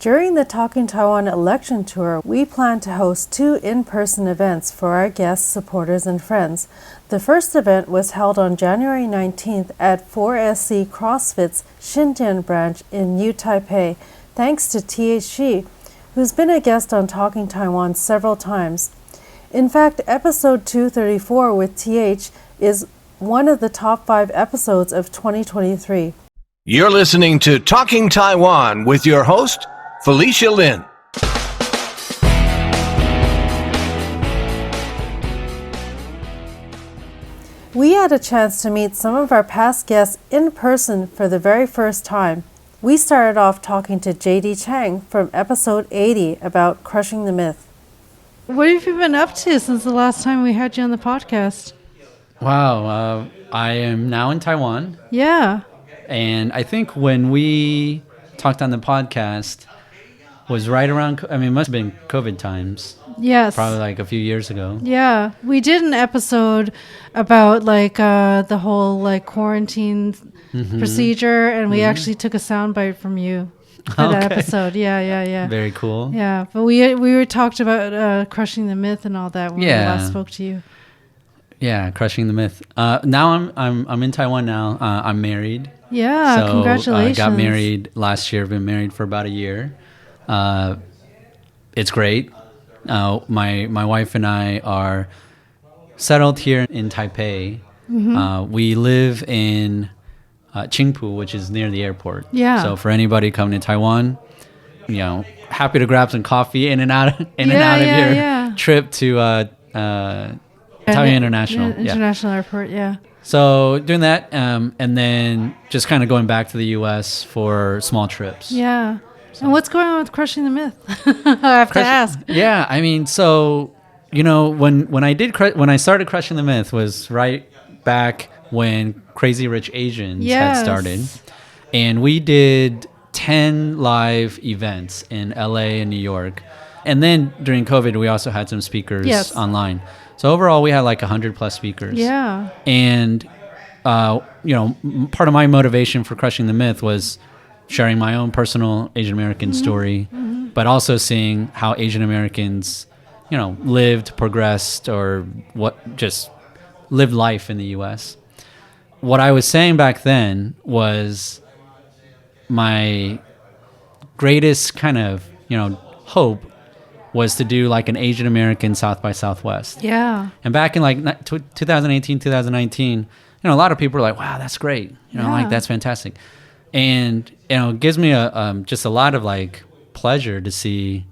During the Talking Taiwan Election Tour, we plan to host 2 in-person events for our guests, supporters, and friends. The first event was held on January 19th at 4SC Crossfit's Xinjiang branch in New Taipei, thanks to TH Schee, who's been a guest on Talking Taiwan several times. In fact, episode 234 with TH is one of the top 5 episodes of 2023. You're listening to Talking Taiwan with your host, Felicia Lin. We had a chance to meet some of our past guests in person for the very first time. We started off talking to JD Chang from episode 80 about crushing the myth. What have you been up to since the last time we had you on the podcast? Wow, I am now in Taiwan. Yeah. And I think when we talked on the podcast was right around, it must have been COVID times. Yes. Probably like a few years ago. Yeah. We did an episode about the whole quarantine procedure, and we actually took a soundbite from you for that episode. Yeah. Very cool. Yeah. But we talked about crushing the myth and all that when we last spoke to you. Yeah, crushing the myth. Now I'm in Taiwan now. I'm married. Yeah, so, congratulations. I got married last year. I've been married for about a year. It's great. My wife and I are settled here in Taipei. We live in Qingpu, which is near the airport. Yeah. So for anybody coming to Taiwan, happy to grab some coffee in and out of your trip to Taipei International Airport. Yeah. So doing that, and then just kind of going back to the U.S. for small trips. Yeah. So. And what's going on with crushing the myth? I have to ask. Yeah, when I started crushing the myth was right back when Crazy Rich Asians had started, and we did 10 live events in L.A. and New York, and then during COVID we also had some speakers online. So overall, we had like 100 plus speakers. Yeah. And, part of my motivation for crushing the myth was sharing my own personal Asian American story, but also seeing how Asian Americans, lived, progressed, or just lived life in the U.S. What I was saying back then was my greatest kind of, hope was to do like an Asian American South by Southwest. Yeah. And back in 2018, 2019, a lot of people were like, wow, that's great. That's fantastic. And, it gives me just a lot of pleasure to see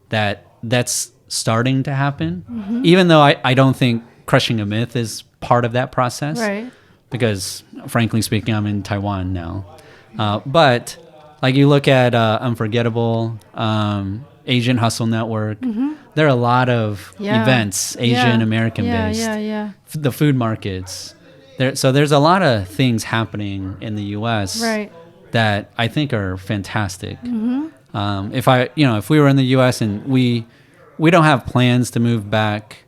that that's starting to happen, even though I don't think crushing a myth is part of that process. Right. Because frankly speaking, I'm in Taiwan now. But you look at Unforgettable, Asian Hustle Network. There are a lot of events, Asian American based. Yeah. The food markets. So there's a lot of things happening in the U.S. that I think are fantastic. If we were in the U.S. and we don't have plans to move back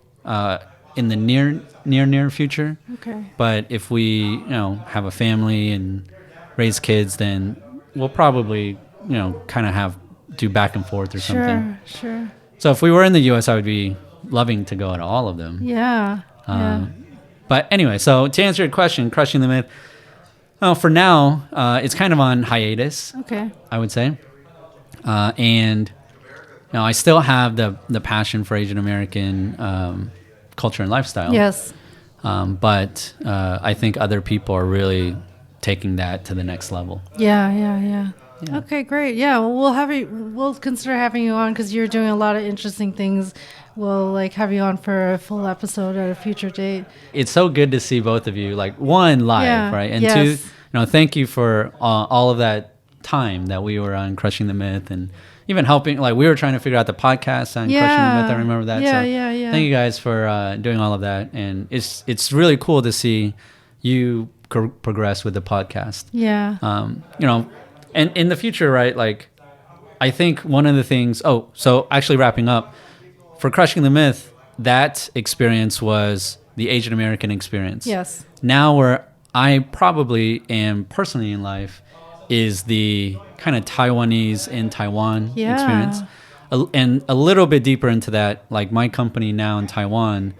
in the near future. Okay. But if we have a family and raise kids, then we'll probably kind of do back and forth or something. Sure. So if we were in the U.S., I would be loving to go to all of them. Yeah. But anyway, so to answer your question, crushing the myth, for now, it's kind of on hiatus. Okay. I would say. And I still have the passion for Asian American culture and lifestyle. Yes. But I think other people are really taking that to the next level. Yeah. Okay, great. Yeah, well, we'll consider having you on because you're doing a lot of interesting things. We'll have you on for a full episode at a future date. It's so good to see both of you, one live, right? And two, thank you for all of that time that we were on Crushing the Myth and even helping. We were trying to figure out the podcast on Crushing the Myth. I remember that. Yeah. Thank you guys for doing all of that, and it's really cool to see you progress with the podcast. Yeah. And in the future, right, I think one of the things, so actually wrapping up, for Crushing the Myth, that experience was the Asian American experience. Yes. Now where I probably am personally in life is the kind of Taiwanese in Taiwan Yeah. experience. And a little bit deeper into that, like my company now in Taiwan,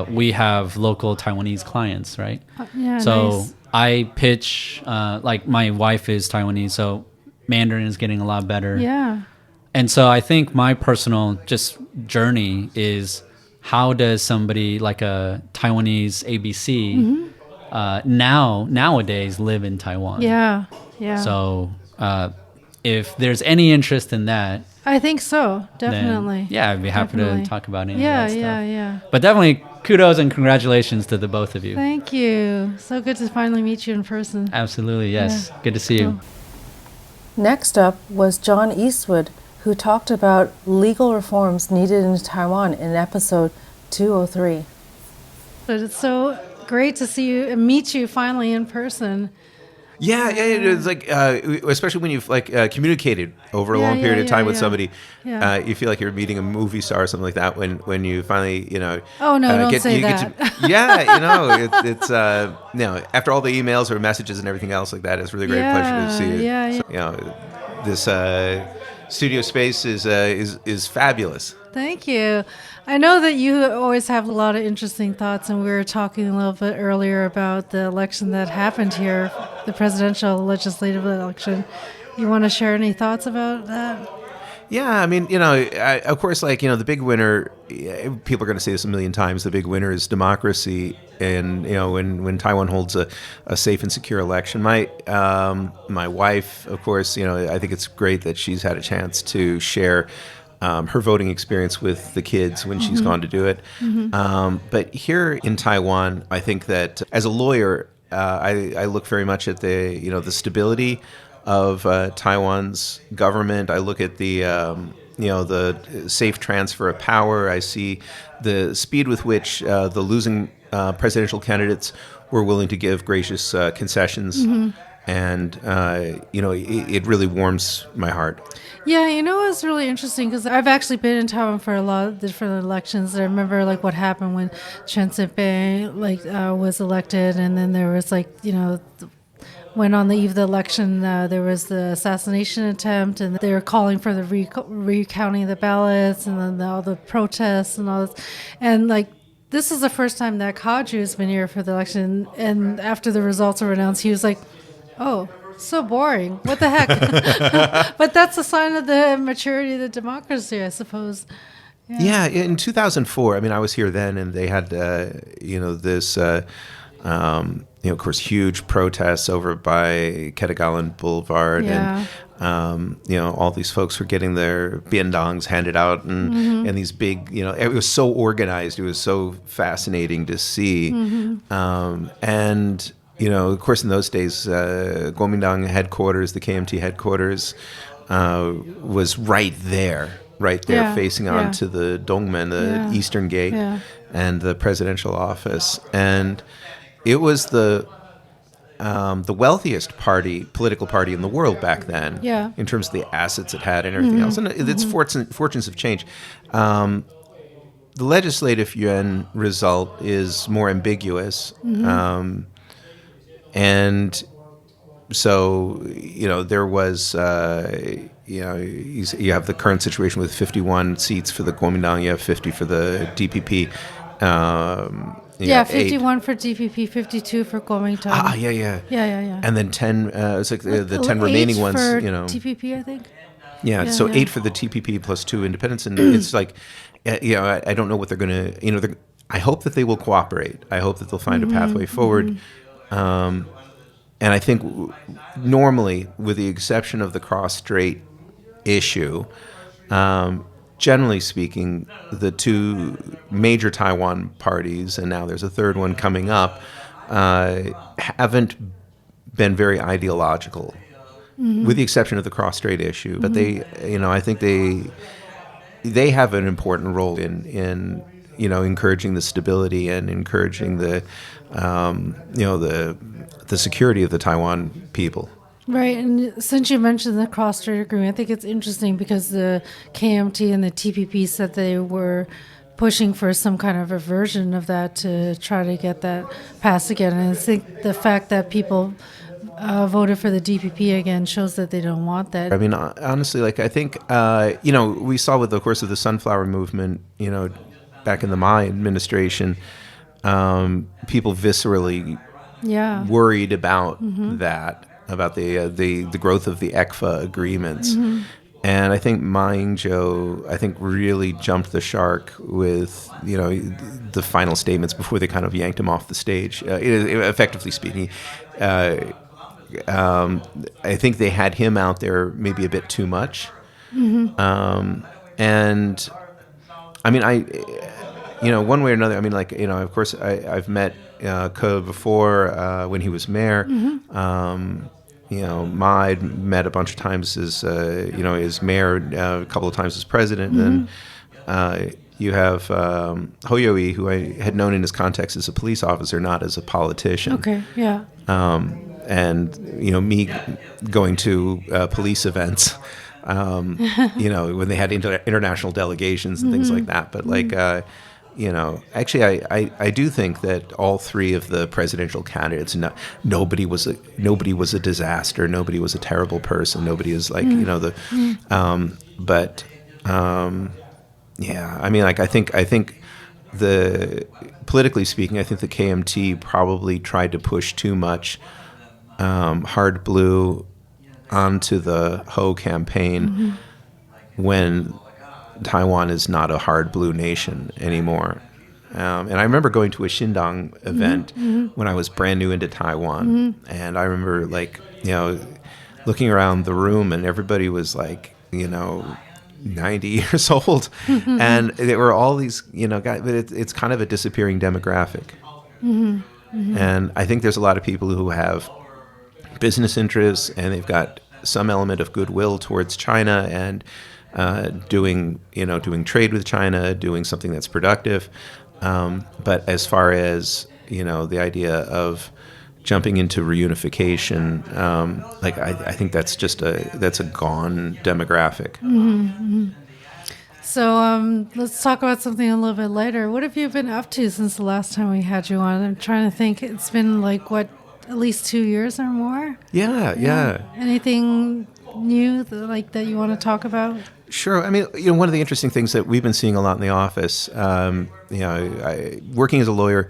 we have local Taiwanese clients, right? Yeah, So nice. I pitch, like my wife is Taiwanese, so Mandarin is getting a lot better. Yeah. And so I think my personal just journey is how does somebody like a Taiwanese ABC nowadays live in Taiwan? Yeah. Yeah. So if there's any interest in that, I think so. then Definitely. yeah, I'd be happy Definitely. to talk about any Yeah, of that stuff. yeah. But definitely kudos and congratulations to the both of you. Thank you. So good to finally meet you in person. Absolutely, yes. Yeah. Good to see you. Next up was John Eastwood, who talked about legal reforms needed in Taiwan in episode 203. But it's so great to see you and meet you finally in person. Yeah, it's like especially when you've like communicated over a long period of time with somebody, you feel like you're meeting a movie star or something like that. When you finally, Oh no, don't say get that. it's after all the emails or messages and everything else like that, it's really great pleasure to see you. Yeah. So, this studio space is fabulous. Thank you. I know that you always have a lot of interesting thoughts, and we were talking a little bit earlier about the election that happened here, the presidential legislative election. You want to share any thoughts about that? Yeah, I mean, of course, the big winner, people are going to say this a million times, the big winner is democracy. And, when Taiwan holds a safe and secure election, my wife, of course, I think it's great that she's had a chance to share her voting experience with the kids when she's gone to do it. But here in Taiwan, I think that as a lawyer, I look very much at the stability of Taiwan's government. I look at the safe transfer of power. I see the speed with which the losing presidential candidates were willing to give gracious concessions. And, it really warms my heart. Yeah, it's really interesting because I've actually been in Taiwan for a lot of different elections. I remember what happened when Chen Shui was elected, and then there was when on the eve of the election there was the assassination attempt, and they were calling for the recounting of the ballots, and then all the protests and all this, and this is the first time that Kaju's been here for the election, and after the results were announced, he was like, "Oh, so boring. What the heck?" But that's a sign of the maturity of the democracy, I suppose. Yeah, in 2004, I mean, I was here then, and they had, this, of course, huge protests over by Ketagalan Boulevard, and all these folks were getting their biendongs handed out, and these big, it was so organized. It was so fascinating to see, and. Of course, in those days, Kuomintang headquarters, the KMT headquarters, was right there, facing onto the Dongmen, the Eastern Gate, and the presidential office. And it was the wealthiest political party in the world back then, in terms of the assets it had and everything else. And its fortunes have changed. The legislative yuan result is more ambiguous. And so, there was, you have the current situation with 51 seats for the Kuomintang, you have 50 for the DPP. 51 for DPP, 52 for Kuomintang. Yeah. And then 10, it's like the 10 remaining ones, for TPP, I think. So 8 for the TPP plus 2 independents. And it's like, I don't know what they're going to, I hope that they will cooperate. I hope that they'll find a pathway forward. And I think normally, with the exception of the cross-strait issue, generally speaking, the two major Taiwan parties, and now there's a third one coming up, haven't been very ideological, with the exception of the cross-strait issue. But they, I think they have an important role in encouraging the stability and encouraging the security of the Taiwan people. Right, and since you mentioned the cross-strait agreement, I think it's interesting because the KMT and the TPP said they were pushing for some kind of a version of that to try to get that passed again. And I think the fact that people voted for the DPP again shows that they don't want that. I mean, honestly, like I think, we saw with, of course, with the sunflower movement, back in the Ma administration, people viscerally worried about that, about the growth of the ECFA agreements. And I think Ma Ying-jeou, really jumped the shark with, the final statements before they kind of yanked him off the stage. Effectively speaking, I think they had him out there maybe a bit too much. And I mean, one way or another, I mean, of course, I've met Ke before when he was mayor. Ma I'd met a bunch of times as mayor, a couple of times as president. And you have Ho Yo-i, who I had known in his context as a police officer, not as a politician. Okay, yeah. And me going to police events, when they had international delegations and things like that. But actually, I do think that all three of the presidential candidates, nobody was a disaster. Nobody was a terrible person. Nobody is yeah. I mean, I think the politically speaking, I think the KMT probably tried to push too much hard blue onto the Ho campaign when Taiwan is not a hard blue nation anymore. And I remember going to a Xindang event when I was brand new into Taiwan. And I remember looking around the room and everybody was 90 years old. And there were all these, guys, but it's kind of a disappearing demographic. And I think there's a lot of people who have business interests and they've got some element of goodwill towards China and doing trade with China, doing something that's productive. But as far as, the idea of jumping into reunification, I think that's that's a gone demographic. So let's talk about something a little bit later. What have you been up to since the last time we had you on? I'm trying to think. It's been at least 2 years or more? Yeah. Anything new that you want to talk about? Sure. I mean, one of the interesting things that we've been seeing a lot in the office, working as a lawyer,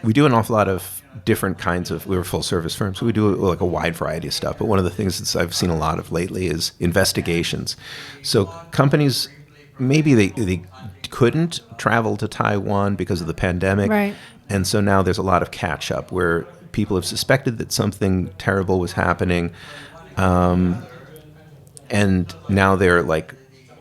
we do an awful lot of different kinds of, we're a full service firm, so we do a wide variety of stuff. But one of the things that I've seen a lot of lately is investigations. So companies, maybe they couldn't travel to Taiwan because of the pandemic. Right. And so now there's a lot of catch up where people have suspected that something terrible was happening. And now they're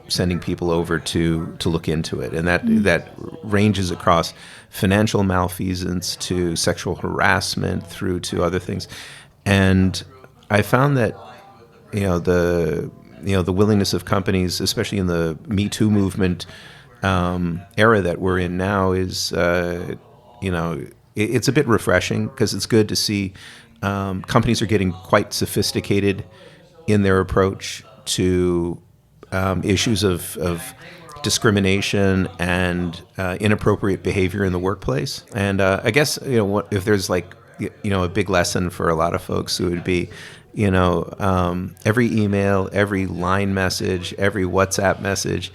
sending people over to look into it. And that ranges across financial malfeasance to sexual harassment through to other things. And I found that, the willingness of companies, especially in the Me Too movement era that we're in now is, it's a bit refreshing because it's good to see companies are getting quite sophisticated in their approach to issues of discrimination and inappropriate behavior in the workplace. And I guess if there's a big lesson for a lot of folks, it would be every email, every line message, every WhatsApp message.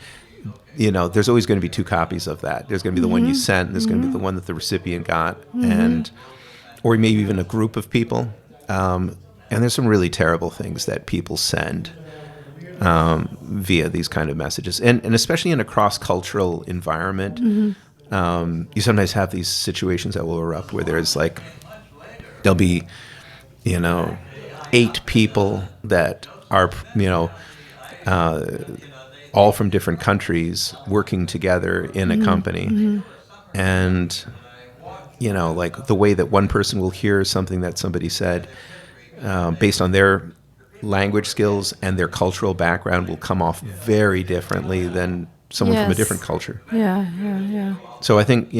There's always going to be two copies of that. There's going to be the one you sent, and there's going to be the one that the recipient got, or maybe even a group of people. And there's some really terrible things that people send via these kind of messages. And especially in a cross-cultural environment, you sometimes have these situations that will erupt where there'll be, 8 people that are, all from different countries working together in a company. And, the way that one person will hear something that somebody said based on their language skills and their cultural background will come off very differently than someone from a different culture. Yeah. So I think,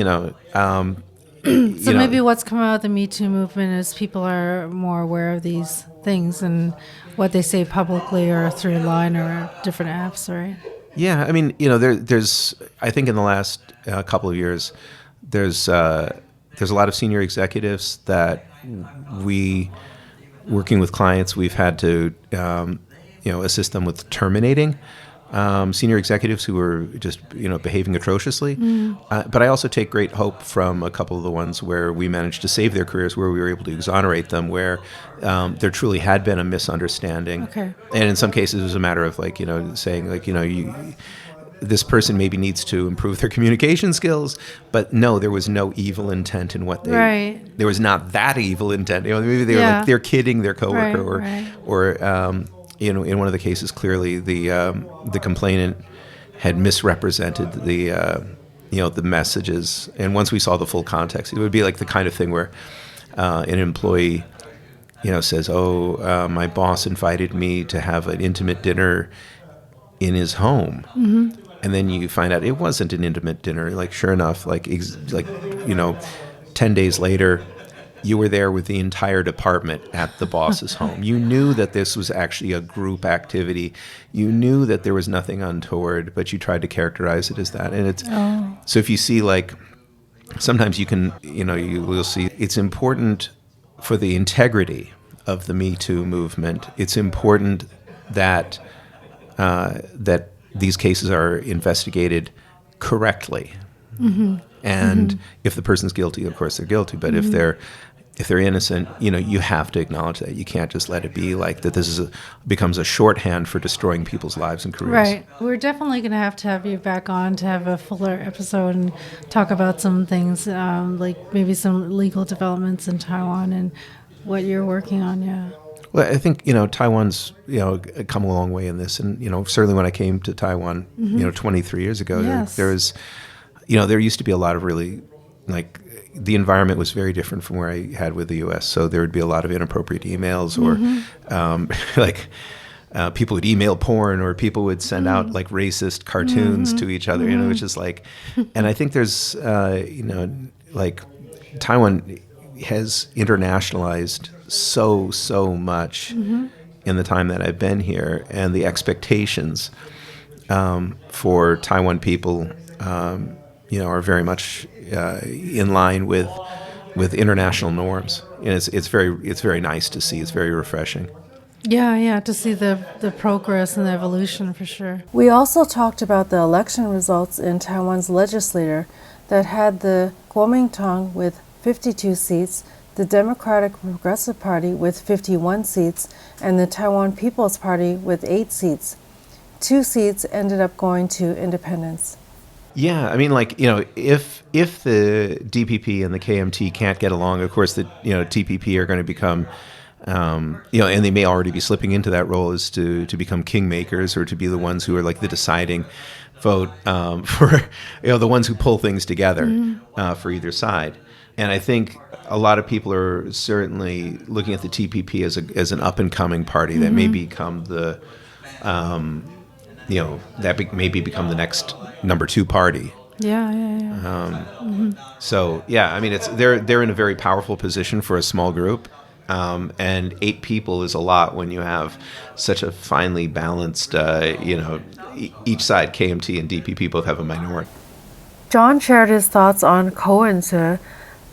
maybe what's come out of the Me Too movement is people are more aware of these things and what they say publicly or through line or different apps, right? Yeah, I mean, there's, I think in the last couple of years, there's a lot of senior executives that we working with clients, we've had to assist them with terminating senior executives who were just behaving atrociously. But I also take great hope from a couple of the ones where we managed to save their careers, where we were able to exonerate them, where there truly had been a misunderstanding. Okay. And in some cases, it was a matter of saying this person maybe needs to improve their communication skills, but no, there was no evil intent in what they. Right. There was not that evil intent. Maybe they were they're kidding their coworker, or in one of the cases, clearly the complainant had misrepresented the messages. And once we saw the full context, it would be like the kind of thing where an employee says, "Oh, my boss invited me to have an intimate dinner in his home." And then you find out it wasn't an intimate dinner. Like, sure enough, 10 days later, you were there with the entire department at the boss's home. You knew that this was actually a group activity. You knew that there was nothing untoward, but you tried to characterize it as that. And it's so if you see, sometimes you can, you'll see it's important for the integrity of the Me Too movement. It's important that that these cases are investigated correctly. And if the person's guilty, of course they're guilty. But if they're innocent, you have to acknowledge that. You can't just let it be like that. This becomes a shorthand for destroying people's lives and careers. Right. We're definitely going to have you back on to have a fuller episode and talk about some things, like maybe some legal developments in Taiwan and what you're working on. Yeah. Well, I think, Taiwan's, come a long way in this. And, certainly when I came to Taiwan, 23 years ago, Yes. there was, there used to be a lot of really, the environment was very different from where I had with the U.S. So there would be a lot of inappropriate emails or, people would email porn, or people would send out racist cartoons to each other, which is and I think there's, Taiwan has internationalized so much in the time that I've been here, and the expectations for Taiwan people, are very much in line with international norms, and it's very nice to see. It's very refreshing. Yeah, to see the progress and the evolution for sure. We also talked about the election results in Taiwan's legislature that had the Kuomintang with 52 seats, the Democratic Progressive Party with 51 seats, and the Taiwan People's Party with 8 seats. 2 seats ended up going to independents. Yeah, I mean, if the DPP and the KMT can't get along, of course the TPP are going to become, and they may already be slipping into that role, is to become kingmakers, or to be the ones who are the deciding vote for the ones who pull things together for either side. And I think a lot of people are certainly looking at the TPP as an up and coming party that may become the become the next number 2 party. Yeah. So yeah, I mean, they're in a very powerful position for a small group, and 8 people is a lot when you have such a finely balanced. Each side, KMT and DPP, both have a minority. John shared his thoughts on Ko Eun-soo,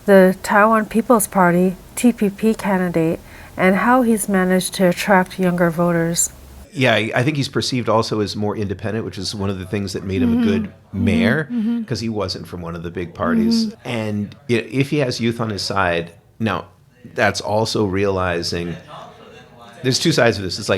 the Taiwan People's Party TPP candidate, and how he's managed to attract younger voters. Yeah, I think he's perceived also as more independent, which is one of the things that made him a good mayor, because he wasn't from one of the big parties. And if he has youth on his side, now that's also realizing there's 2 sides of this. It's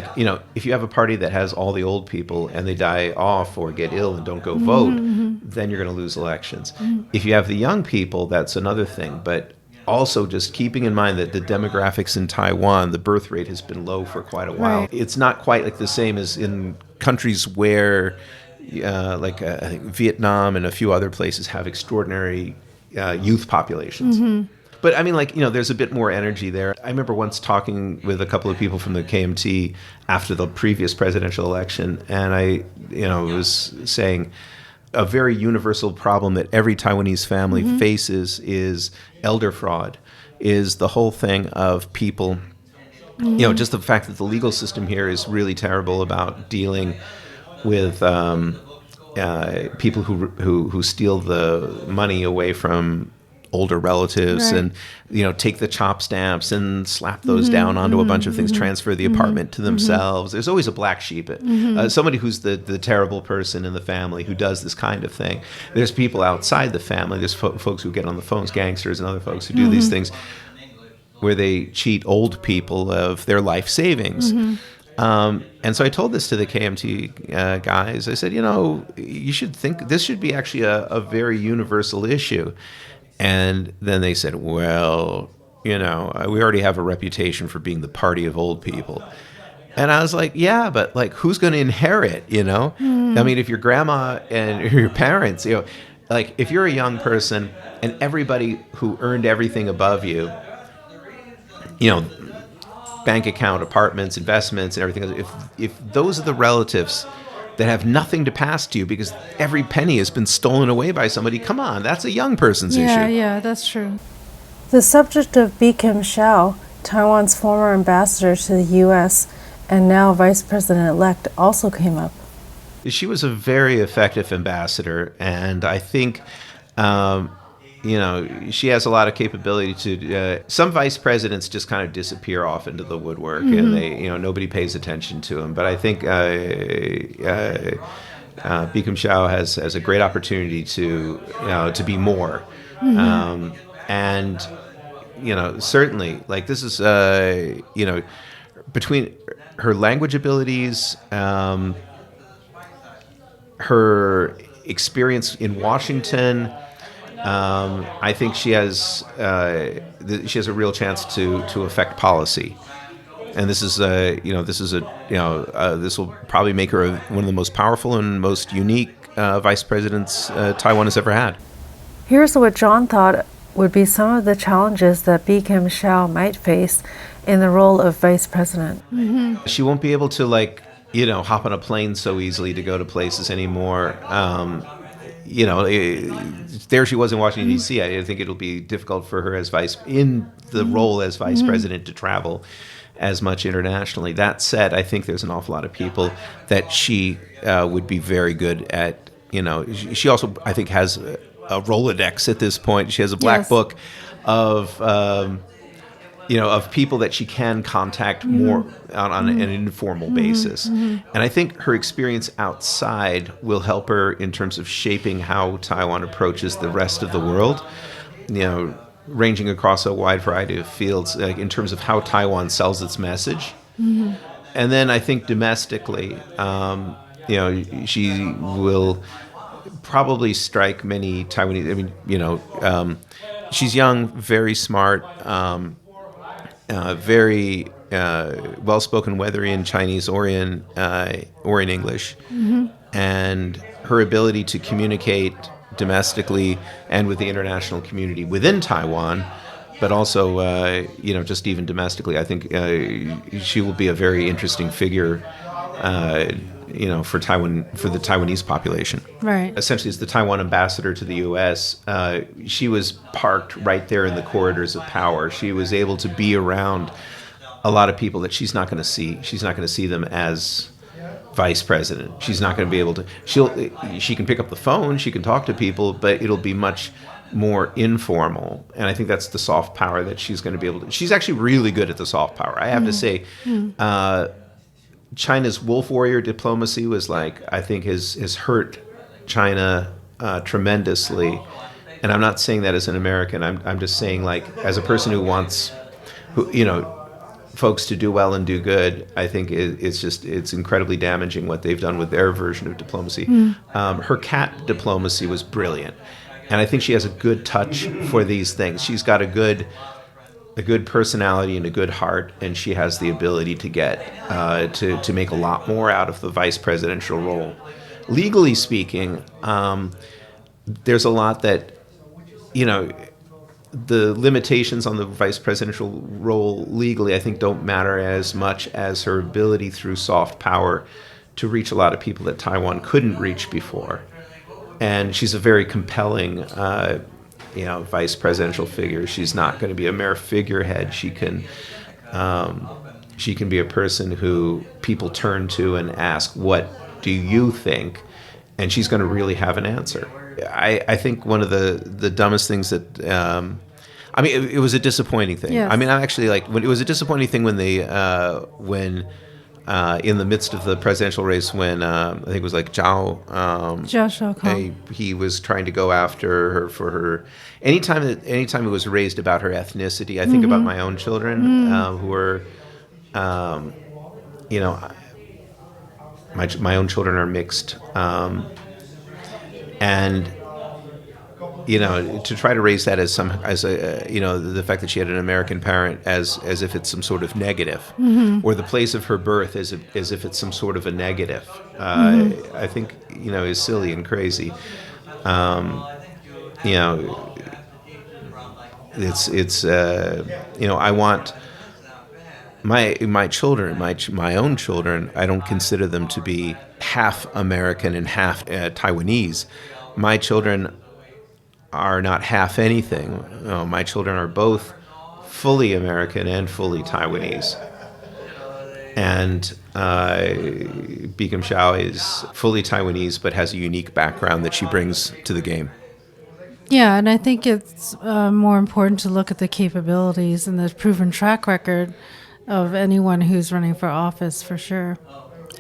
if you have a party that has all the old people and they die off or get ill and don't go vote, then you're going to lose elections. If you have the young people, that's another thing. But also just keeping in mind that the demographics in Taiwan, the birth rate has been low for quite a while. Right. It's not quite the same as in countries where, I think Vietnam and a few other places have extraordinary youth populations. But I mean, there's a bit more energy there. I remember once talking with a couple of people from the KMT after the previous presidential election, and I, was saying a very universal problem that every Taiwanese family faces is elder fraud, is the whole thing of people, just the fact that the legal system here is really terrible about dealing with people who steal the money away from older relatives and, take the chop stamps and slap those down onto a bunch of things, transfer the apartment to themselves. There's always a black sheep, somebody who's the terrible person in the family who does this kind of thing. There's people outside the family. There's folks who get on the phones, gangsters and other folks who do these things where they cheat old people of their life savings. And so I told this to the KMT guys. I said, you should think this should be actually a very universal issue. And then they said, well, we already have a reputation for being the party of old people. And I was like, yeah, but like, who's going to inherit, I mean, if your grandma and your parents, like if you're a young person and everybody who earned everything above you, bank account, apartments, investments, and everything else, if those are the relatives that have nothing to pass to you because every penny has been stolen away by somebody, come on, that's a young person's issue. Yeah, that's true. The subject of Bi-khim Hsiao, Taiwan's former ambassador to the U.S. and now vice president-elect, also came up. She was a very effective ambassador, and I think she has a lot of capability to. Some vice presidents just kind of disappear off into the woodwork, and they, nobody pays attention to them. But I think Bi-khim Hsiao has a great opportunity to be more, and certainly like this is between her language abilities, her experience in Washington. I think she has a real chance to affect policy, and this will probably make her one of the most powerful and most unique vice presidents Taiwan has ever had. Here's what John thought would be some of the challenges that Bi-khim Hsiao might face in the role of vice president. She won't be able to hop on a plane so easily to go to places anymore. There she was in Washington, D.C. I think it'll be difficult for her role as vice president to travel as much internationally. That said, I think there's an awful lot of people that she would be very good at. She also, I think, has a Rolodex at this point. She has a black book of people that she can contact more on an informal basis. And I think her experience outside will help her in terms of shaping how Taiwan approaches the rest of the world, ranging across a wide variety of fields in terms of how Taiwan sells its message. And then I think domestically, she will probably strike many Taiwanese. I mean, she's young, very smart, very well-spoken, whether in Chinese or in English, and her ability to communicate domestically and with the international community within Taiwan, but also, just even domestically, I think she will be a very interesting figure, for Taiwan, for the Taiwanese population. Right. Essentially, as the Taiwan ambassador to the U.S., she was parked right there in the corridors of power. She was able to be around a lot of people that she's not going to see. She's not going to see them as vice president. She's not going to be able to. She can pick up the phone. She can talk to people, but it'll be much more informal. And I think that's the soft power that she's going to be able to. She's actually really good at the soft power. I have to say. China's wolf warrior diplomacy was I think has hurt China tremendously. And I'm not saying that as an American. I'm just saying as a person who wants, folks to do well and do good, I think it's incredibly damaging what they've done with their version of diplomacy. Her cat diplomacy was brilliant. And I think she has a good touch for these things. She's got a good personality and a good heart, and she has the ability to get to make a lot more out of the vice presidential role. Legally speaking, there's a lot that, the limitations on the vice presidential role legally, I think, don't matter as much as her ability through soft power to reach a lot of people that Taiwan couldn't reach before. And she's a very compelling vice presidential figure. She's not going to be a mere figurehead. She can be a person who people turn to and ask, "What do you think?" And she's going to really have an answer. I think one of the dumbest things that I mean, it was a disappointing thing. Yes. I mean, I'm actually like when it was a disappointing thing when they when in the midst of the presidential race when I think it was like Zhao he was trying to go after her for her anytime it was raised about her ethnicity. I think about my own children who are you know my own children are mixed and you know, to try to raise that as a you know, the fact that she had an American parent as if it's some sort of negative, or the place of her birth as if it's some sort of a negative, I think, you know, is silly and crazy. You know, it's you know, I want my children, my own children. I don't consider them to be half American and half Taiwanese. My children are not half anything. No, my children are both fully American and fully Taiwanese. And Bikram Xiao is fully Taiwanese, but has a unique background that she brings to the game. Yeah, and I think it's more important to look at the capabilities and the proven track record of anyone who's running for office, for sure.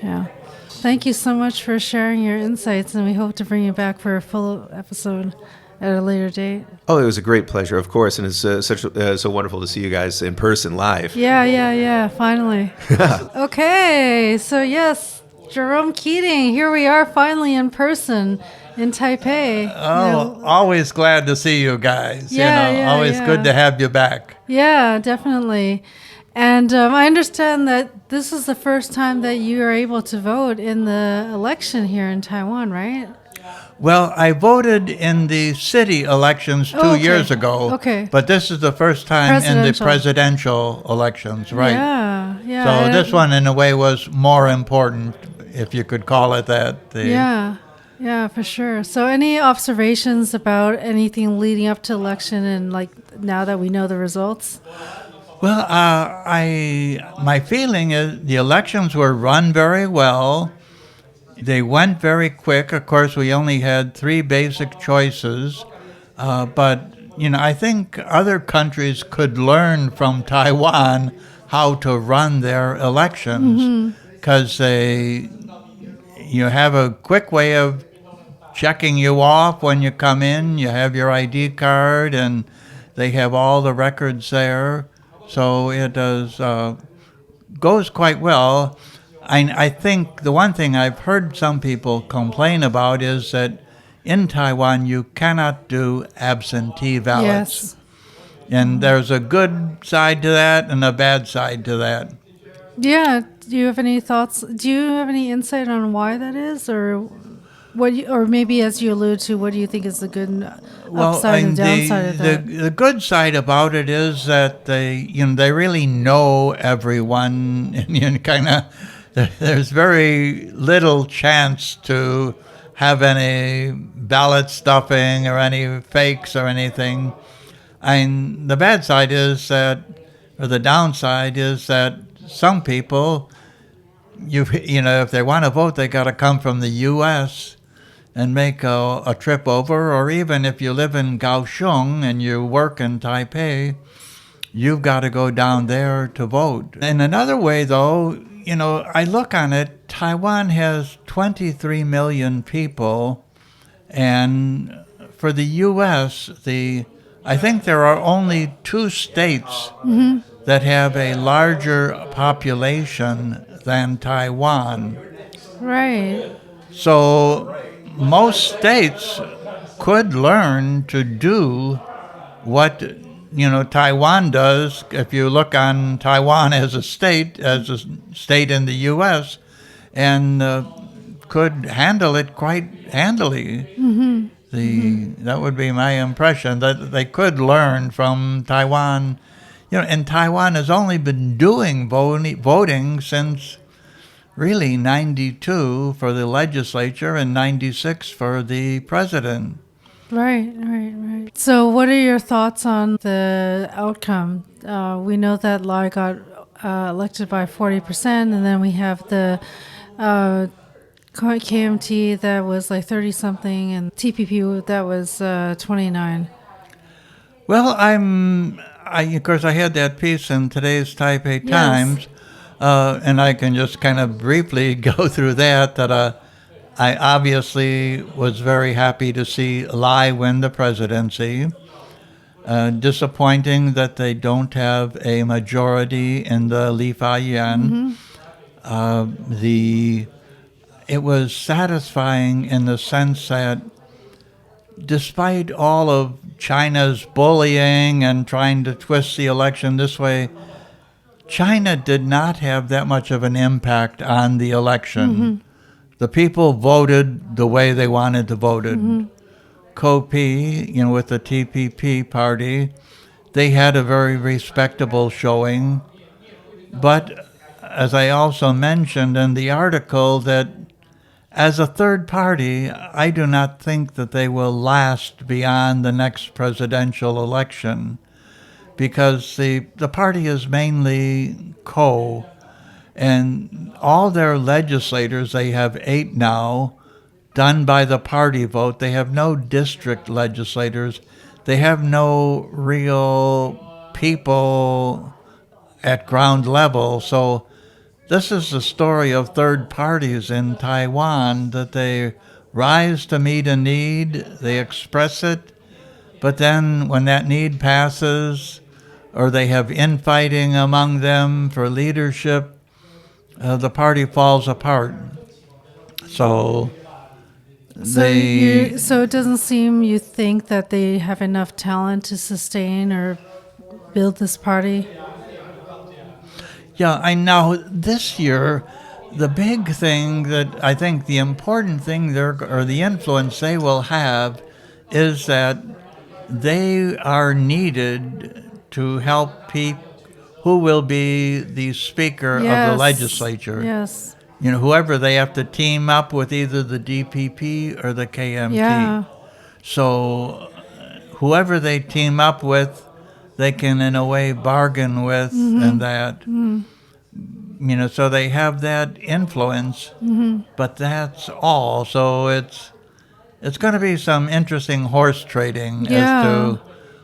Yeah. Thank you so much for sharing your insights, and we hope to bring you back for a full episode at a later date. Oh, it was a great pleasure, of course, and it's so wonderful to see you guys in person live. Yeah, finally. Okay, so yes, Jerome Keating, here we are finally in person in Taipei. Oh, always glad to see you guys. Always good to have you back. Yeah, definitely. And I understand that this is the first time that you are able to vote in the election here in Taiwan, right? Well, I voted in the city elections 2 years ago. Okay. But this is the first time in the presidential elections, right? Yeah. So this one, in a way, was more important, if you could call it that. Yeah, for sure. So any observations about anything leading up to election and like now that we know the results? Well, my feeling is the elections were run very well. They went very quick. Of course, we only had 3 basic choices, but I think other countries could learn from Taiwan how to run their elections, because you have a quick way of checking you off when you come in. You have your ID card, and they have all the records there. So it goes quite well. I think the one thing I've heard some people complain about is that in Taiwan you cannot do absentee ballots. Yes. And there's a good side to that and a bad side to that. Yeah. Do you have any thoughts? Do you have any insight on why that is, or or maybe as you allude to, what do you think is the good upside and downside of that? The good side about it is that they really know everyone, and there's very little chance to have any ballot stuffing or any fakes or anything. And the bad side is that, or the downside is that some people, if they want to vote, they got to come from the U.S. and make a trip over, or even if you live in Kaohsiung and you work in Taipei, you've got to go down there to vote. In another way, though, I look on it, Taiwan has 23 million people, and for the U.S., I think there are only 2 states that have a larger population than Taiwan. Right. So most states could learn to do what Taiwan does. If you look on Taiwan as a state in the U.S., and could handle it quite handily. That would be my impression, that they could learn from Taiwan. And Taiwan has only been doing voting since really 92 for the legislature and 96 for the president. Right. So what are your thoughts on the outcome? We know that Lai got elected by 40%, and then we have the KMT that was like 30 something, and TPP that was 29. Well, of course, I had that piece in today's Taipei Yes. Times, and I can just kind of briefly go through that I obviously was very happy to see Lai win the presidency. Disappointing that they don't have a majority in the Li Fa-Yan. It was satisfying in the sense that despite all of China's bullying and trying to twist the election this way, China did not have that much of an impact on the election. The people voted the way they wanted to vote. Kopi, with the TPP party, they had a very respectable showing. But as I also mentioned in the article, that as a third party, I do not think that they will last beyond the next presidential election, because the party is mainly and all their legislators, they have 8 now, done by the party vote. They have no district legislators. They have no real people at ground level. So this is the story of third parties in Taiwan, that they rise to meet a need, they express it, but then when that need passes, or they have infighting among them for leadership, the party falls apart. So So it doesn't seem you think that they have enough talent to sustain or build this party? Yeah, I know. This year, the big thing that I think the important thing or the influence they will have is that they are needed to help people who will be the speaker of the legislature. Yes. Whoever they have to team up with, either the DPP or the KMT. Yeah. So whoever they team up with, they can in a way bargain with, and that. So they have that influence, but that's all. So it's going to be some interesting horse trading as to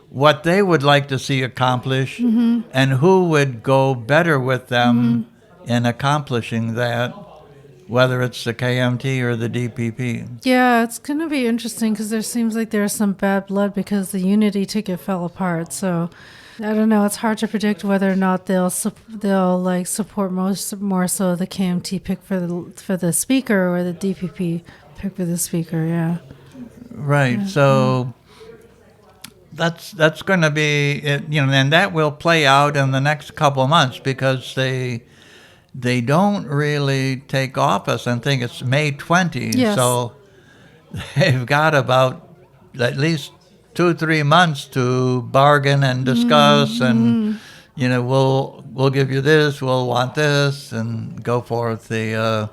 what they would like to see accomplished, and who would go better with them in accomplishing that, whether it's the KMT or the DPP. Yeah, it's going to be interesting because there seems like there's some bad blood because the unity ticket fell apart. So I don't know. It's hard to predict whether or not they'll like support more so the KMT pick for the speaker, or the DPP pick for the speaker. Yeah. Right. Yeah. So that's going to be it, and that will play out in the next couple of months, because they don't really take office. I think it's May 20. Yes. So they've got about at least 2-3 months to bargain and discuss, and we'll give you this, we'll want this, and go forth. I'm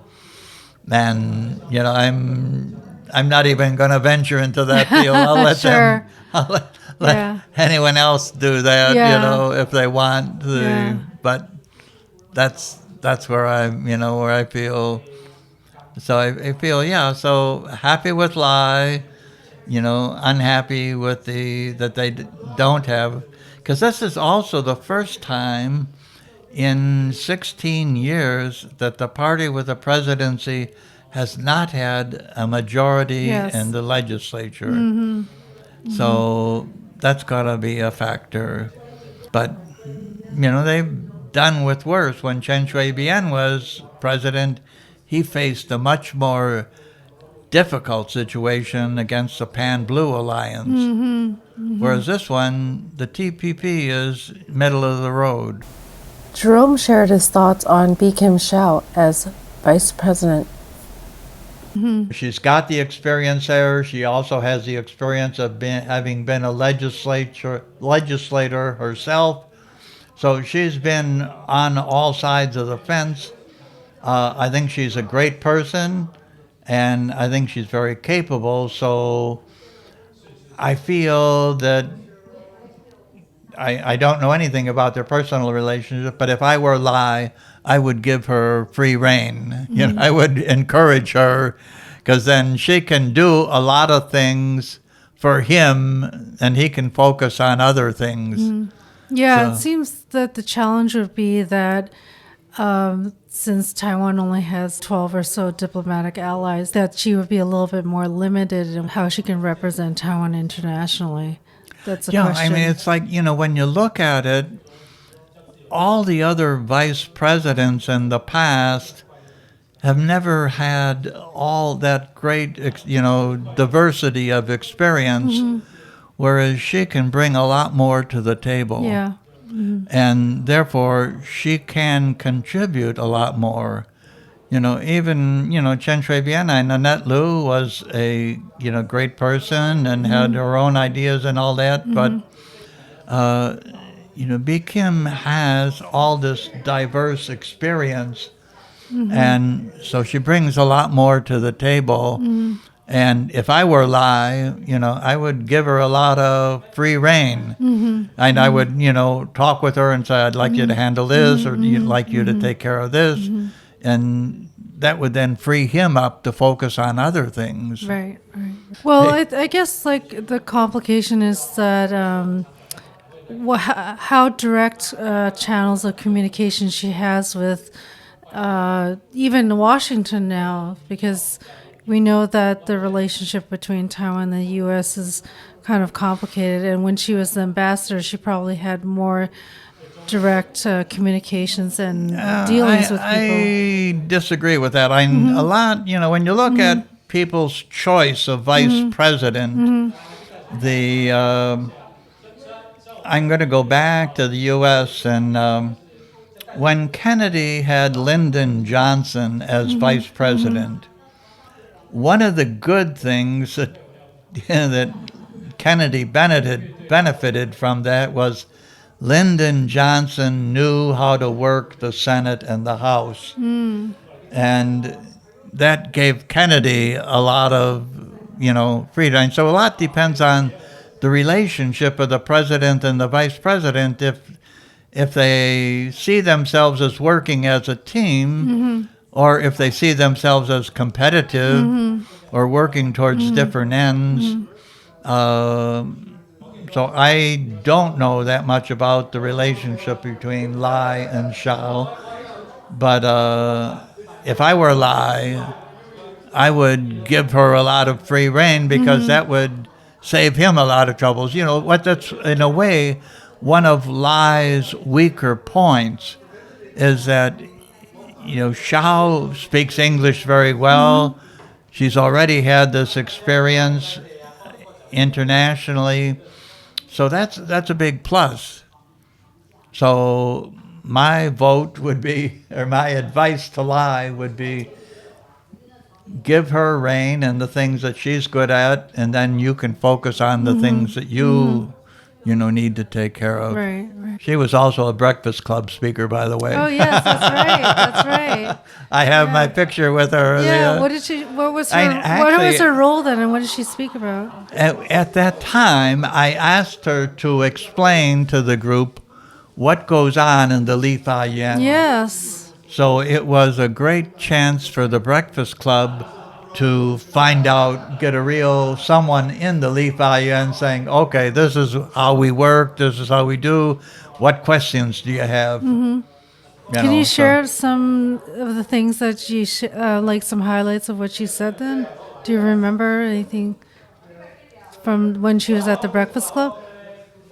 not even going to venture into that field. I'll let sure. let anyone else do that, if they want to. Yeah. But that's where where I feel. So I feel, so happy with Lai, unhappy with that they don't have, because this is also the first time in 16 years that the party with the presidency has not had a majority in the legislature. So that's got to be a factor. But, they've done with worse. When Chen Shui-bian was president, he faced a much more difficult situation against the Pan-Blue Alliance. Whereas this one, the TPP is middle of the road. Jerome shared his thoughts on Bi Kim Hsiao as vice president. She's got the experience there. She also has the experience of having been a legislator herself. So she's been on all sides of the fence. I think she's a great person, and I think she's very capable. So I feel that I don't know anything about their personal relationship, but if I were Lai, I would give her free rein. You know, I would encourage her, because then she can do a lot of things for him, and he can focus on other things. Yeah, So- it seems that the challenge would be that since Taiwan only has 12 or so diplomatic allies, that she would be a little bit more limited in how she can represent Taiwan internationally. That's a Yeah, question. I mean, it's like, you know, when you look at it, all the other vice presidents in the past have never had all that great, diversity of experience, whereas she can bring a lot more to the table. Yeah. And therefore, she can contribute a lot more. You know, even, Chen Shui-bian and Nanette Lu was a, great person and had her own ideas and all that, but, Bi Kim has all this diverse experience, and so she brings a lot more to the table. And if I were Lai, I would give her a lot of free rein. And I would, talk with her and say, I'd like you to handle this, or I'd like you to take care of this. And that would then free him up to focus on other things. Right. Well, I guess like the complication is that how direct channels of communication she has with even Washington now, because we know that the relationship between Taiwan and the U.S. is kind of complicated. And when she was the ambassador, she probably had more direct communications and dealings with people. I disagree with that. A lot, when you look at people's choice of vice president, I'm going to go back to the U.S. and when Kennedy had Lyndon Johnson as vice president, one of the good things that Kennedy benefited from that was Lyndon Johnson knew how to work the Senate and the House. And that gave Kennedy a lot of, freedom. And so a lot depends on the relationship of the president and the vice president. If they see themselves as working as a team, or if they see themselves as competitive or working towards different ends. So I don't know that much about the relationship between Lai and Shao, but if I were Lai, I would give her a lot of free rein, because that would save him a lot of troubles. That's in a way one of Lai's weaker points is that Shao speaks English very well. She's already had this experience internationally, so that's a big plus. So my vote would be, or my advice to Lai would be, give her rein and the things that she's good at, and then you can focus on the things that you need to take care of. Right. She was also a Breakfast Club speaker, by the way. Oh, yes, that's right. I have my picture with her. Yeah, what was her role then, and what did she speak about? At that time, I asked her to explain to the group what goes on in the Li Fa Yuan. Yes. So it was a great chance for the Breakfast Club to find out, get a real someone in the Li Fa Yuan saying, okay, this is how we work, this is how we do, what questions do you have? Can you share some of the things that you, like some highlights of what she said then? Do you remember anything from when she was at the Breakfast Club?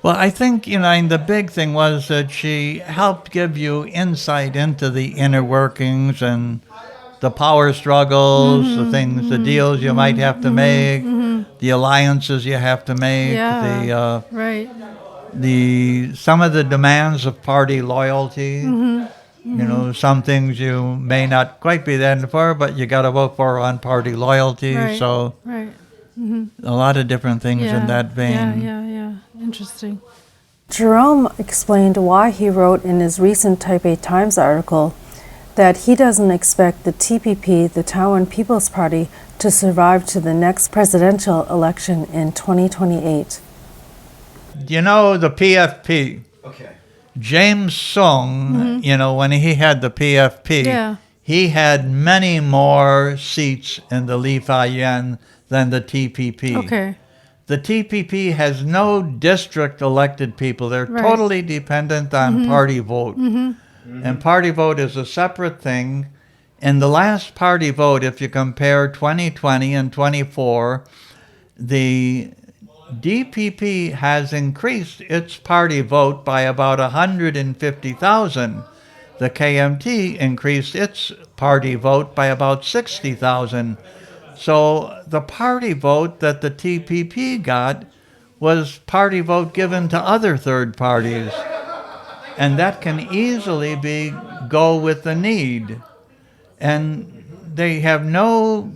Well, I think, the big thing was that she helped give you insight into the inner workings and the power struggles, the things, the deals you might have to make, the alliances you have to make, some of the demands of party loyalty. Some things you may not quite be there for, but you got to vote for on party loyalty. So a lot of different things in that vein. Yeah. Interesting. Jerome explained why he wrote in his recent Taipei Times article that he doesn't expect the TPP, the Taiwan People's Party, to survive to the next presidential election in 2028. you know the PFP? Okay. James Sung, when he had the PFP, Yeah. he had many more seats in the Li Fa Yen than the TPP. Okay. The TPP has no district elected people. They're Right. totally dependent on party vote. And party vote is a separate thing. In the last party vote, if you compare 2020 and 24, the DPP has increased its party vote by about 150,000. The KMT increased its party vote by about 60,000. So the party vote that the TPP got was party vote given to other third parties. And that can easily go with the need. And they have no,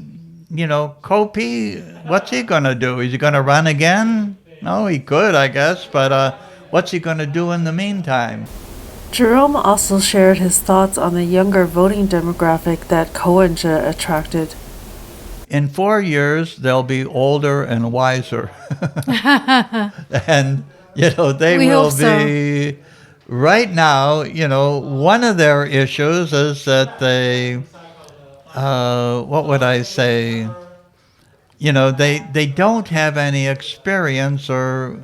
Kopi, what's he going to do? Is he going to run again? No, he could, I guess, but what's he going to do in the meantime? Jerome also shared his thoughts on the younger voting demographic that Ko-en-je attracted. In 4 years, they'll be older and wiser. And, they We will hope so. be, right now, one of their issues is that they, what would I say? They don't have any experience, or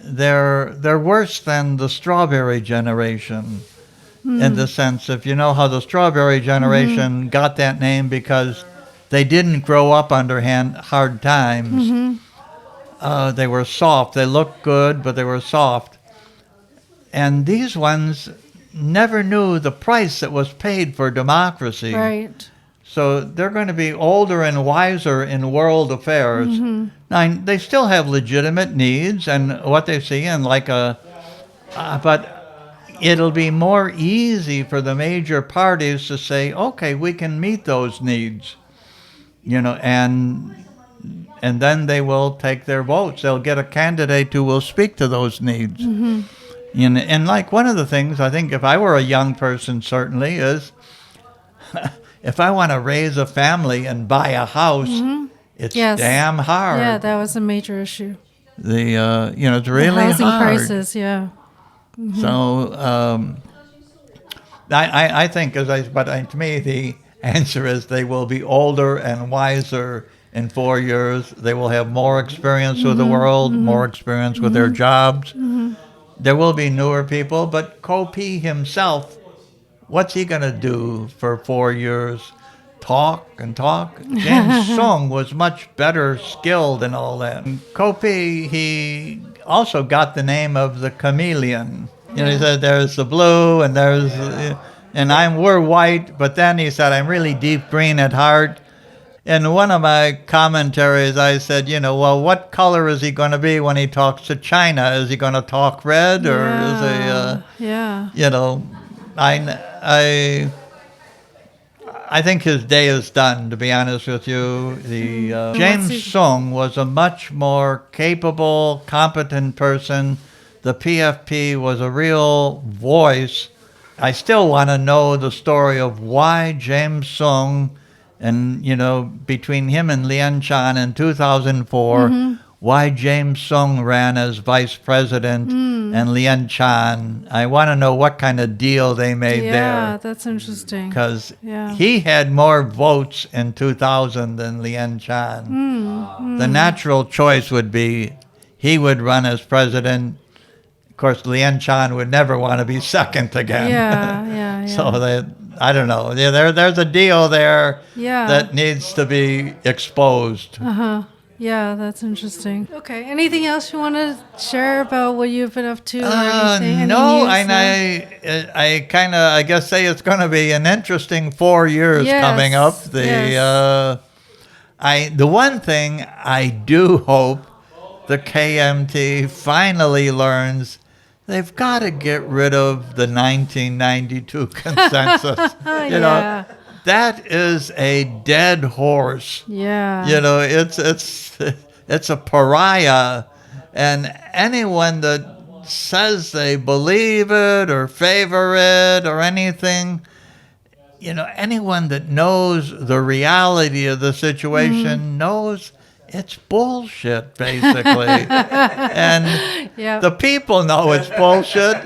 they're worse than the strawberry generation, in the sense, if you know how the strawberry generation got that name because they didn't grow up under hard times. They were soft. They looked good, but they were soft. And these ones never knew the price that was paid for democracy. Right. So they're going to be older and wiser in world affairs. Now, they still have legitimate needs and what they see, and but it'll be more easy for the major parties to say, okay, we can meet those needs, and then they will take their votes. They'll get a candidate who will speak to those needs. And one of the things, I think, if I were a young person, certainly, is if I want to raise a family and buy a house, it's damn hard. Yeah, that was a major issue. It's really the housing hard. prices, yeah. So I think, to me, the answer is they will be older and wiser in 4 years. They will have more experience with the world, more experience with their jobs. There will be newer people, but Kopi himself, what's he going to do for 4 years? Talk and talk? James Sung was much better skilled in all that. Kopi, he also got the name of the chameleon. He said there's the blue and we're white, but then he said I'm really deep green at heart. In one of my commentaries, I said, well, what color is he going to be when he talks to China? Is he going to talk red, or is he, I think his day is done, to be honest with you. James Sung was a much more capable, competent person. The PFP was a real voice. I still want to know the story of why James Sung, and, between him and Lien Chan in 2004, why James Sung ran as vice president and Lien Chan. I want to know what kind of deal they made there. Yeah, that's interesting. Because he had more votes in 2000 than Lien Chan. The natural choice would be he would run as president. Of course, Lien Chan would never want to be second again. Yeah. So I don't know. There's a deal there Yeah. that needs to be exposed. Yeah, that's interesting. Okay, anything else you want to share about what you've been up to? Or anything? No, Any news, I kind of, I guess, say it's going to be an interesting 4 years coming up. The one thing I do hope the KMT finally learns, they've got to get rid of the 1992 consensus. You know, that is a dead horse. Yeah. You know, it's a pariah, and anyone that says they believe it or favor it or anything, you know, anyone that knows the reality of the situation knows it's bullshit, basically. And Yeah. the people know it's bullshit.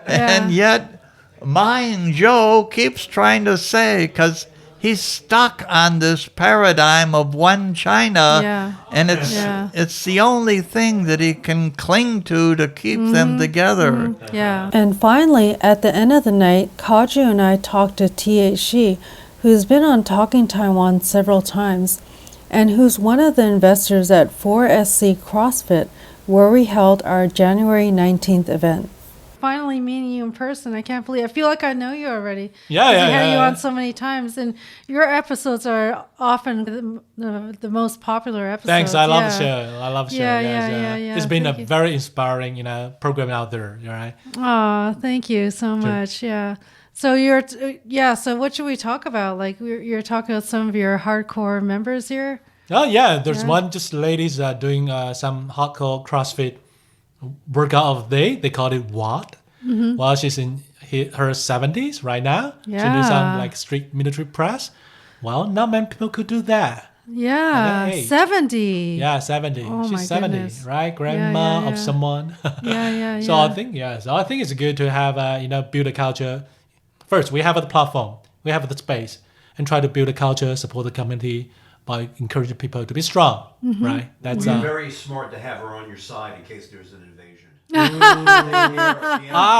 And yet, Mind Joe keeps trying to say, because he's stuck on this paradigm of one China, Yeah. and it's the only thing that he can cling to keep them together. Yeah. And finally, at the end of the night, Kaju and I talked to TH Schee, who's been on Talking Taiwan several times, and who's one of the investors at 4SC Crossfit, where we held our January 19th event. Finally meeting you in person. I can't believe I feel like I know you already. Yeah, I yeah, had you yeah. on so many times, and your episodes are often the most popular episodes. Thanks. I love yeah. the show. I love the show. Yeah, Yes, yeah. It's been Thank a you. very inspiring, program out there. All right. Oh, thank you so much. Yeah. So so what should we talk about? Like you're talking about some of your hardcore members here. Oh yeah, there's Yeah. one just ladies doing some hardcore CrossFit workout of the day. They call it WOD. Well, she's in her 70s right now. She Yeah. does some like street military press. Well, not many people could do that. Yeah, At that age. 70. Yeah, 70. Oh, my She's 70, goodness. right? Grandma yeah. of someone. Yeah. So I think it's good to have build a culture. First, we have the platform, we have the space, and try to build a culture, support the community by encouraging people to be strong, right? That's It'd be very smart to have her on your side in case there's an invasion.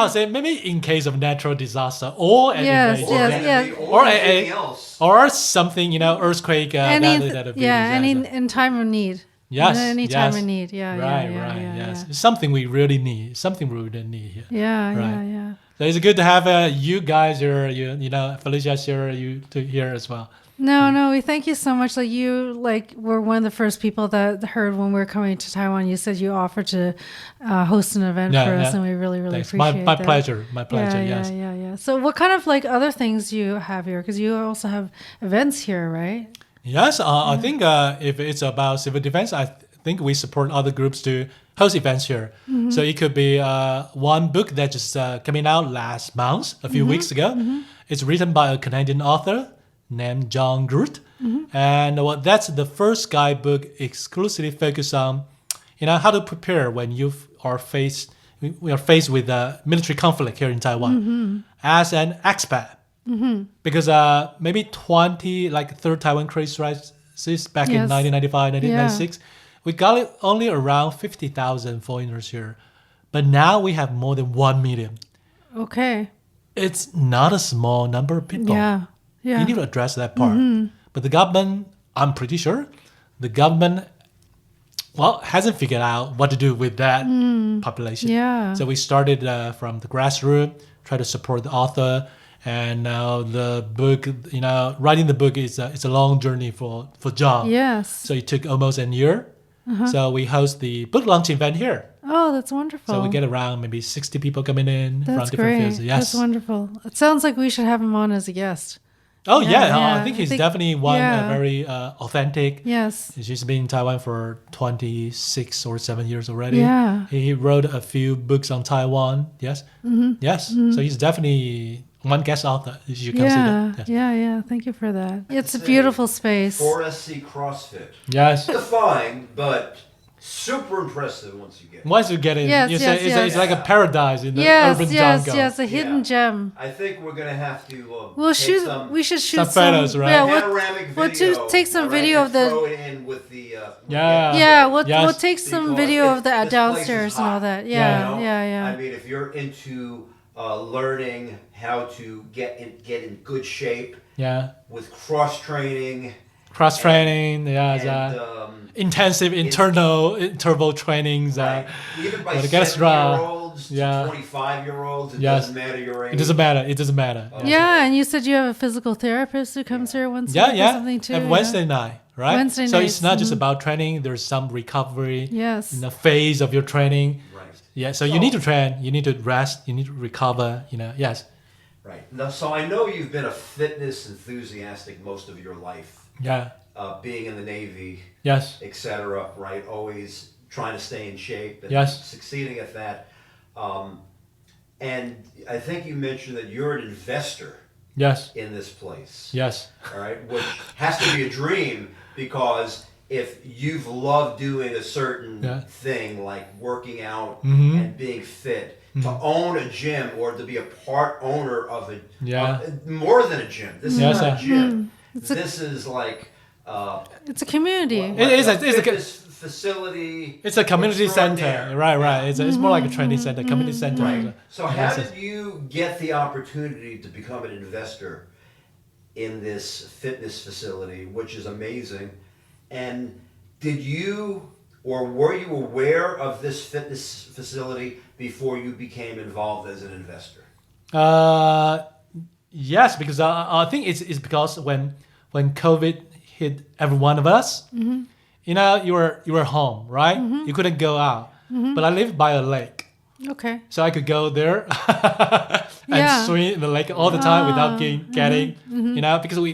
say maybe in case of natural disaster or an Yes, invasion. yes. Or Or anything a- else. or something, earthquake. that'd be any disaster. in time of need. Yes, Any time yes. of need. Yeah. Right, yes. It's something we really need. Something we really need here. Yeah. Right. Yeah. So it's good to have you guys here. Felicia here, you here as well. No, we thank you so much. Like you, were one of the first people that heard when we were coming to Taiwan. You said you offered to host an event for us, and we really, really Thanks. appreciate My that. pleasure. My pleasure. Yes. Yeah. So, what kind of other things do you have here? Because you also have events here, right? Yes. I think if it's about civil defense, I think we support other groups to host events here. So it could be one book that just coming out last month, a few weeks ago. It's written by a Canadian author named John Groot. And that's the first guidebook exclusively focused on, how to prepare when we are faced with a military conflict here in Taiwan as an expat. Because maybe 3rd Taiwan crisis back in Yes. 1995, 1996, we got only around 50,000 foreigners here. But now we have more than 1 million. Okay. It's not a small number of people. Yeah. You need to address that part. But the government, I'm pretty sure, the government, hasn't figured out what to do with that population. Yeah. So we started from the grassroots, try to support the author. And now the book, writing the book is it's a long journey for John. Yes. So it took almost a year. So we host the book launch event here. Oh, that's wonderful. So we get around maybe 60 people coming in That's from different great. fields. Yes. That's wonderful. It sounds like we should have him on as a guest. Oh Yeah, yeah, I yeah. think he's I think- definitely one yeah. very authentic. Yes. He's been in Taiwan for 26 or 7 years already. Yeah. He wrote a few books on Taiwan. Yes. Yes. So he's definitely one guest author. You should consider. Yes. Yeah. Thank you for that. It's a beautiful space. 4SC CrossFit. Yes. Defying, but super impressive once you get it. Once you get in, Yes, it's like a paradise in the Yes, urban yes, jungle. yes, a hidden Yeah. gem. I think we're going to have to We'll take shoot. some We should shoot some photos, right? Yeah, panoramic we'll video. take some all right, video and of the. throw it in with the, Yeah. Yeah, we'll Yes. take some because video of the this place is downstairs and all hot, that. you Yeah, know? yeah. I mean, if you're into learning how to get in good shape Yeah. with cross training Cross training. Yeah. and Intensive internal interval trainings. right, even by but it gets raw. 7-year-olds to Yeah. 25-year-olds, it Yes. doesn't matter your age. It doesn't matter. It doesn't matter. Yeah, and you said you have a physical therapist who comes here once a Yeah, week or yeah. something too. Every yeah. Wednesday night, right? Wednesday so nights, it's not just about training. There's some recovery Yes. in the phase of your training. Right. Yeah. So you need to train. You need to rest. You need to recover. Yes. Right. Now, so I know you've been a fitness enthusiastic most of your life, Yeah. being in the Navy, Yes. etc. Right. Always trying to stay in shape and Yes. succeeding at that. And I think you mentioned that you're an investor Yes. in this place. Yes. All right, which has to be a dream because if you've loved doing a certain Yeah. thing like working out Mhm. and being fit, to own a gym or to be a part owner of a Yeah. more than a gym. This Yes, is not a sir. gym. This is like It's a community. It's a fitness facility. It's a community center, extraordinaire. right. It's more like a training center, community center. Right. So how Yes, did you get the opportunity to become an investor in this fitness facility, which is amazing? And did you or were you aware of this fitness facility before you became involved as an investor? Yes, because I think it's because when COVID hit every one of us, you know, you were home, right? You couldn't go out, but I live by a lake, Okay. so I could go there and Yeah. swim in the lake all the time without getting you know, because we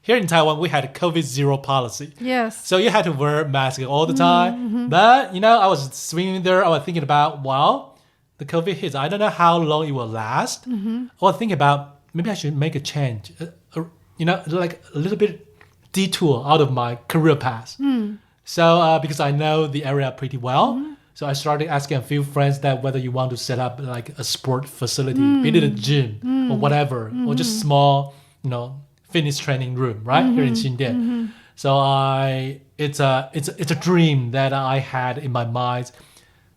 here in Taiwan we had a COVID-0 policy. Yes. So you had to wear a mask all the time. But, you know, I was swimming there. I was thinking about, well, the COVID hits. I don't know how long it will last. I was thinking about maybe I should make a change, you know, like a little bit detour out of my career path. So because I know the area pretty well. So I started asking a few friends that whether you want to set up like a sport facility, be it a gym or whatever, or just small, you know, fitness training room, right here in Xindian. So it's a dream that I had in my mind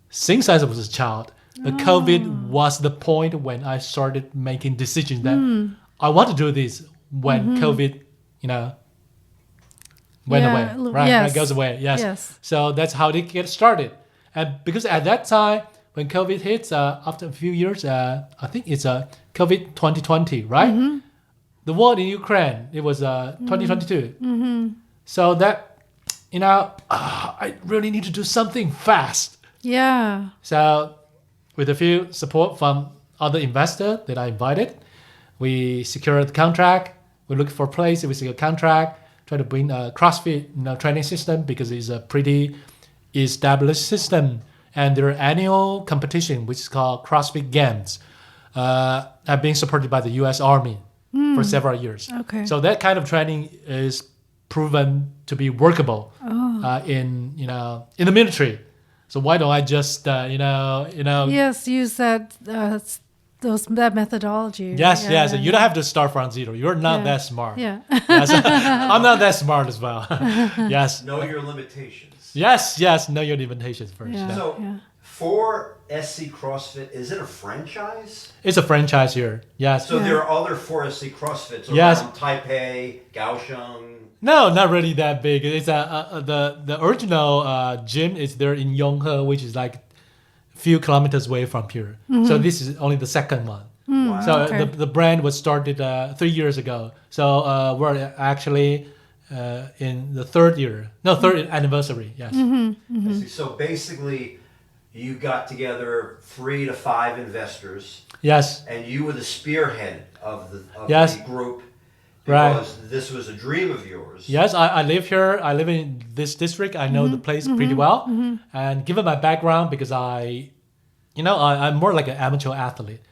since I was a child. But COVID was the point when I started making decisions that I want to do this when COVID, you know, went Yeah, away, right? yes. Right, goes away, yes. Yes. So that's how they get started. And because at that time, when COVID hits, after a few years, I think it's COVID 2020, right? The war in Ukraine, it was 2022. So that, you know, I really need to do something fast. Yeah. So with a few support from other investors that I invited, we secured the contract. We looked for a place, we secured a contract, try to bring a CrossFit, you know, training system because it's a pretty established system. And their annual competition, which is called CrossFit Games, have been supported by the U.S. Army for several years. Okay. So that kind of training is proven to be workable in the military. So why don't I just Yes, use that that methodology. Yes, Yeah, yes. yeah, You don't have to start from zero. You're not Yeah. that smart. Yeah. Yes. I'm not that smart as well. Yes. Know your limitations. Yes. Know your limitations first. Yeah. Yeah. So, Yeah. 4SC CrossFit, is it a franchise? It's a franchise here. Yes. So there are other 4SC CrossFits around Yes. Taipei, Kaohsiung. No, not really that big. It's the original gym is there in Yonghe, which is like a few kilometers away from here. So this is only the second one. Wow. So Okay. the brand was started 3 years ago. So we're actually in the third anniversary. Yes. I see. So basically, you got together 3 to 5 investors, Yes. and you were the spearhead of Yes. the group Right. because this was a dream of yours. Yes, I live here. I live in this district. I know the place pretty well. And given my background, because I'm more like an amateur athlete.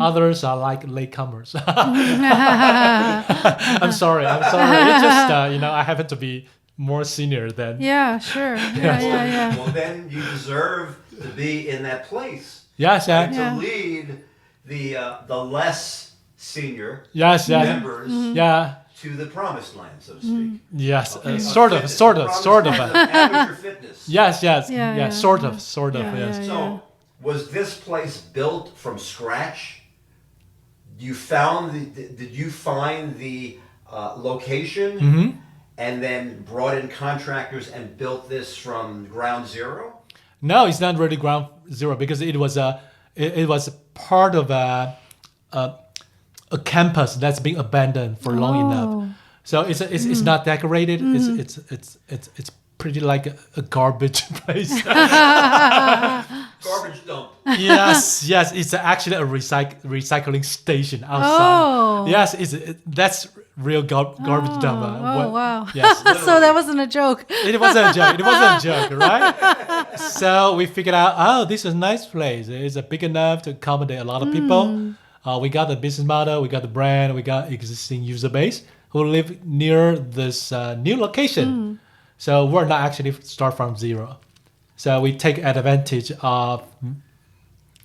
Others are like latecomers. I'm sorry. It's just, I happen to be more senior than. Yeah, sure. Yeah. Well, then you deserve to be in that place Yes, and yeah. to lead the less senior Yes. members Yeah. to the promised land, so to speak. Yes. Okay, Sort of. fitness, the promised land of amateur fitness. Yes. Yeah. Sort of. Yeah, Yes. yeah. So, was this place built from scratch? Did you find the location and then brought in contractors and built this from ground zero? No, it's not really ground zero because it was a part of a campus that's been abandoned for long enough. So it's not decorated. It's pretty like a garbage place. Garbage dump. Yes. It's actually a recycling station outside. Oh. Yes, that's real garbage dump. Wow. Yes. So that wasn't a joke. It wasn't a joke, right? So we figured out, this is a nice place. It's big enough to accommodate a lot of people. We got the business model, we got the brand, we got existing user base who live near this new location. So we're not actually start from zero. So we take advantage of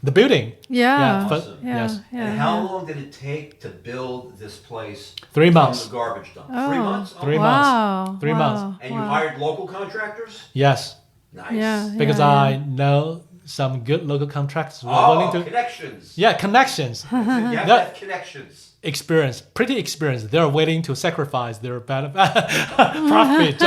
the building. Yeah. Awesome. Yes. And how long did it take to build this place 3 from months. the garbage dump? Oh. 3 months? Oh, 3 wow. months. 3 Wow. months. And you hired local contractors? Yes. Nice. Yeah. Because yeah, I know some good local contractors who are Oh, willing to. connections. Yeah, connections. You have to That- have connections. Experience, pretty experienced. They're willing to sacrifice their profit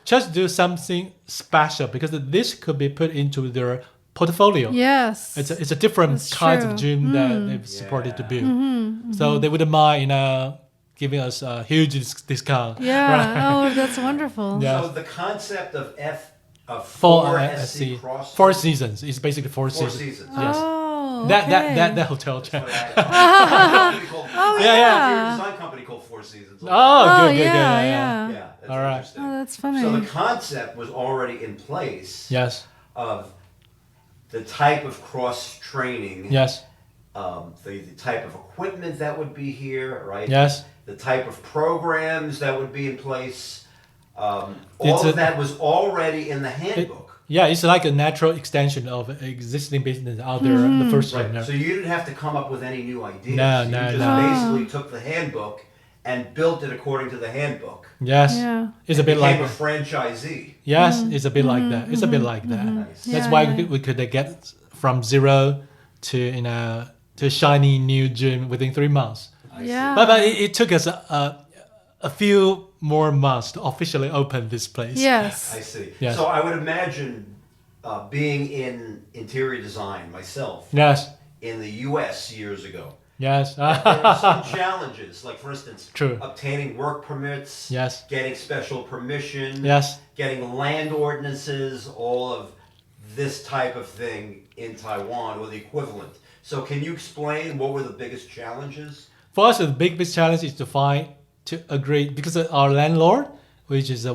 just do something special because this could be put into their portfolio. Yes. It's a different That's kind true. of gym that they've supported to build. So they wouldn't mind, giving us a huge discount. Yeah. Right? Oh, that's wonderful. Yeah. So the concept of Four 4SC SC, Crossfit. 4 seasons. It's basically 4 4 seasons. seasons. Yes. Oh, That hotel chain. Oh, Yeah, yeah. Design company called 4 Seasons. Oh, good, yeah, good. yeah. That's All right. interesting. Oh, that's funny. So the concept was already in place Yes, of the type of cross training, yes, the type of equipment that would be here, right? yes. The type of programs that would be in place. It's All of that was already in the It, handbook. yeah, it's like a natural extension of existing business out there. The first Right. one. So you didn't have to come up with any new ideas. No, you no, just no. basically took the handbook and built it according to the handbook. Yes, Yeah. it's a bit like Became a that. franchisee. Yes, it's a bit like that. It's a bit like that. Nice. That's Yeah, why yeah. we could get from zero to to a shiny new gym within 3 months. Yeah. But it took us a few more months to officially open this place. Yes. I see. Yes. So I would imagine being in interior design myself Yes. in the U.S. years ago. Yes. There were some challenges, like for instance, True. obtaining work permits, Yes. getting special permission, Yes. getting land ordinances, all of this type of thing in Taiwan or the equivalent. So can you explain what were the biggest challenges? For us, the biggest challenge is to agree because our landlord, which is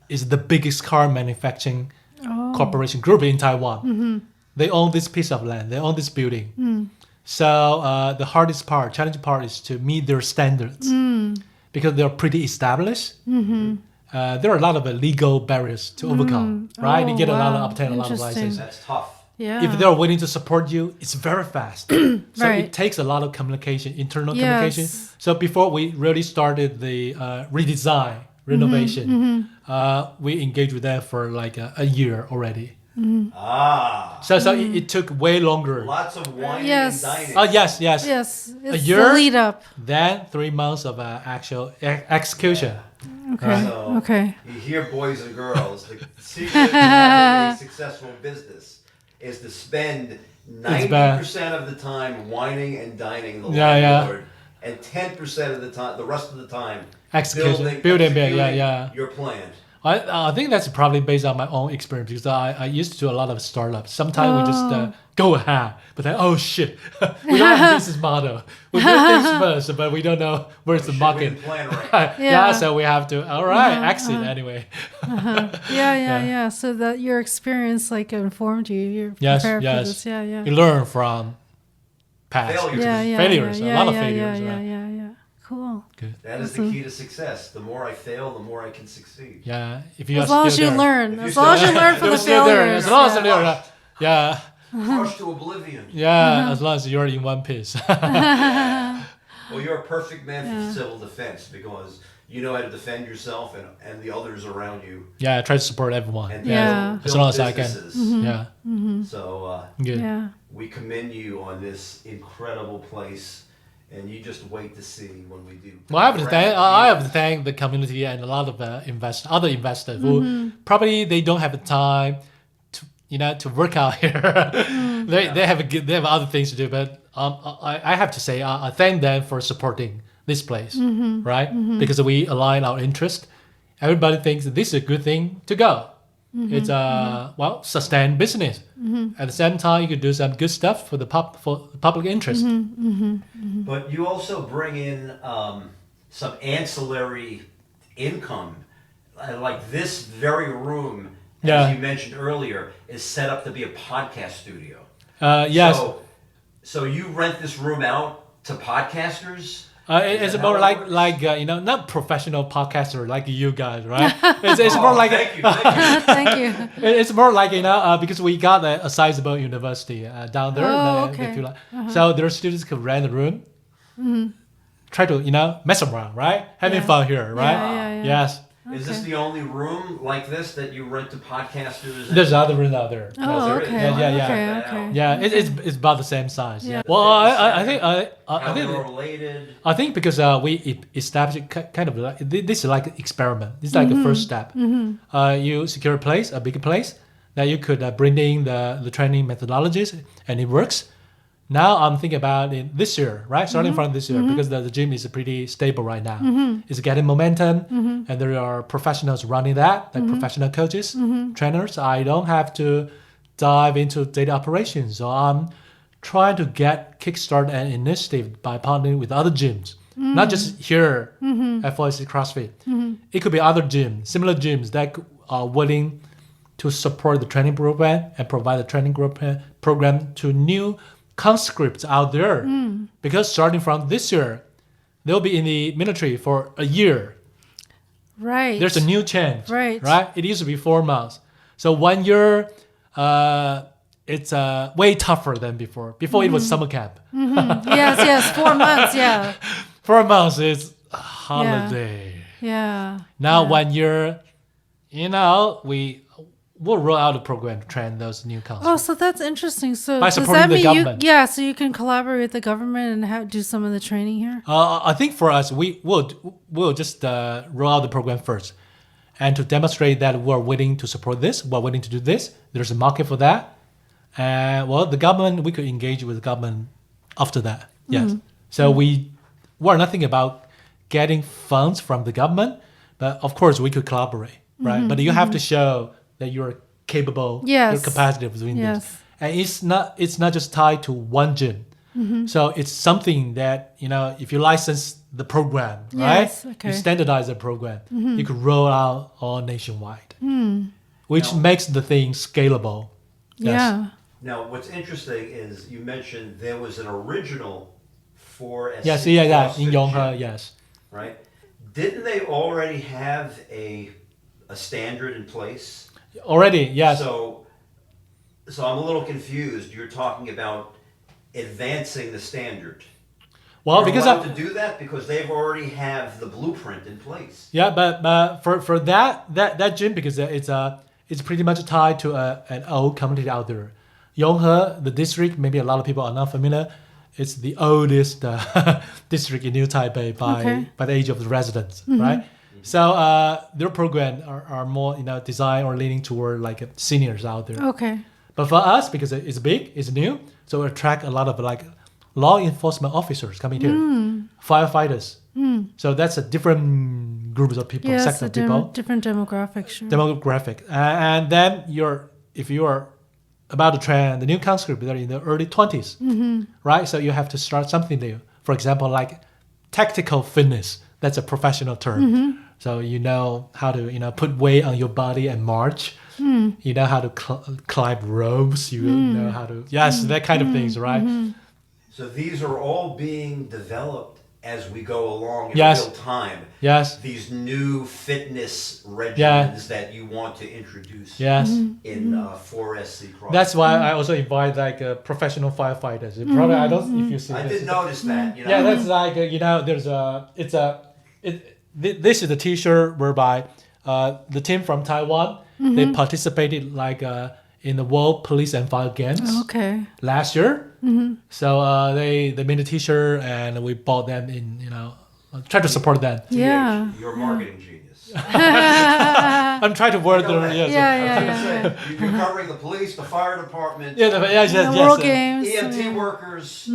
is the biggest car manufacturing corporation group in Taiwan. They own this piece of land. They own this building. So the hardest part, challenging part, is to meet their standards because they're pretty established. There are a lot of legal barriers to overcome, right? Oh, You get wow. obtain a lot of Interesting. licenses. That's tough. Yeah. If they're willing to support you, it's very fast. So Right. it takes a lot of communication, internal Yes. communication. So before we really started the redesign, renovation, we engaged with them for like a year already. Ah, So it took way longer. lots of whining Yes. and dining. Oh yes, yes. Yes. It's year? the lead up. Then 3 months of actual execution. Okay. So Okay. you hear, boys and girls, the secret to having a successful business is to spend 90% of the time whining and dining the Yeah, yeah. landlord, and 10% of the time, the rest of the time, Execution. building, Yeah, yeah. your plan. I think that's probably based on my own experience because I used to do a lot of startups. Sometimes we just go ahead, but then, oh shit, we don't have a business model. We do things first, but we don't know where's the Shit, we market. didn't plan right. Yeah, so we have to, all right, exit anyway. Yeah. So that your experience like informed you. You're Yes, prepared for yes. this. Yeah. You learn from past. Failures. Yeah. Failures, a lot of failures, Yeah. right? Yeah. Cool. That is the key to success. The more I fail, the more I can succeed. Yeah, if you As are long as still you there. learn. If As you're long as still you learn from You're the still there. failures. As long as yeah. you're there. Yeah, Crushed to oblivion. yeah, as long as you're in one piece. Well, you're a perfect man for civil defense because you know how to defend yourself and the others around you. Yeah, I try to support everyone. And Yeah. build As long as I can. businesses. Yeah, So good. Yeah. we commend you on this incredible place, and you just wait to see when we do. Well, I have to thank the community and a lot of other investors who probably they don't have the time to work out here. They have other things to do, but I have to say I thank them for supporting this place, right? Because we align our interest. Everybody thinks that this is a good thing to go. It's sustain business. At the same time, you could do some good stuff for the public interest. But you also bring in some ancillary income, like this very room. Yeah. As you mentioned earlier, is set up to be a podcast studio. Yes. So you rent this room out to podcasters? It's more like not professional podcaster like you guys, right? It's more like thank you. Thank you. it's more like because we got a sizable university down there. Oh, if okay. you like. So their students could rent a room, try to mess around, right? Having fun here, right? Yeah. Yes. Is this the only room like this that you rent to podcasters? There's other rooms out there. Oh, there is. okay. Yeah. Okay. Yeah, it's about the same size. Yeah. Well, I think How they're related? I think because we established kind of like this is like an experiment. It's like a first step. You secure a place, a bigger place, that you could bring in the training methodologies, and it works. Now I'm thinking about it this year, right? Starting from this year, because the gym is pretty stable right now. It's getting momentum, and there are professionals running that, like professional coaches, trainers. I don't have to dive into daily operations. So I'm trying to kickstart an initiative by partnering with other gyms, not just here at 4SC Crossfit. It could be other gyms, similar gyms that are willing to support the training program and provide the training program to new conscripts out there. Because starting from this year, they'll be in the military for a year. Right. There's a new change. Right. It used to be 4 months. So 1 year, it's way tougher than before. Before it was summer camp. Yes. 4 months. Yeah. 4 months is a holiday. Yeah. Now 1 year, we'll roll out a program to train those new conscripts. Oh, so that's interesting. So By does supporting that the mean government. so you can collaborate with the government and do some of the training here? I think for us, we'll just roll out the program first, and to demonstrate that we're willing to support this, we're willing to do this. There's a market for that, and the government, we could engage with the government after that. Yes. So we're nothing about getting funds from the government, but of course we could collaborate, right? But you have to show that you're capable, Yes. you're competitive with doing Yes. this, and it's not just tied to one gym. So it's something that if you license the program, right? Yes, okay. You standardize the program, you could roll out all nationwide, which makes the thing scalable. Yes. Yeah. Now, what's interesting is you mentioned there was an original 4SC Yes, CrossFit in Yonghe, gym, yes. right? Didn't they already have a standard in place? Already, yes. So I'm a little confused. You're talking about advancing the standard. Well, You're because allowed to do that because they've already have the blueprint in place. yeah, but for that gym, because it's pretty much tied to an old community out there. Yonghe, the district, maybe a lot of people are not familiar. It's the oldest district in New Taipei by the age of the residents, right? So their program are more designed or leaning toward like seniors out there. Okay. But for us, because it's big, it's new, so we attract a lot of like law enforcement officers coming here, firefighters. So that's a different groups of people, Yes, sector of people, different demographic. Sure. demographic. And then if you are about to train the new conscript, they're in the early 20s, right? So you have to start something new. For example, like tactical fitness. That's a professional term. So you know how to put weight on your body and march. You know how to climb ropes. You know how to that kind of things, right? So these are all being developed as we go along in Yes. real time. Yes. These new fitness regimens that you want to introduce Yes. in 4SC CrossFit. That's why I also invite like professional firefighters. Probably I don't if you see I this. did notice that. Yeah, that's like there's this is the T-shirt whereby the team from Taiwan they participated like in the World Police and Fire Games Okay. last year. So they made a T-shirt and we bought them in try to support them. Yeah. You're a marketing genius. I'm trying to word the Yeah. You're covering the police, the fire department, World Games. EMT workers.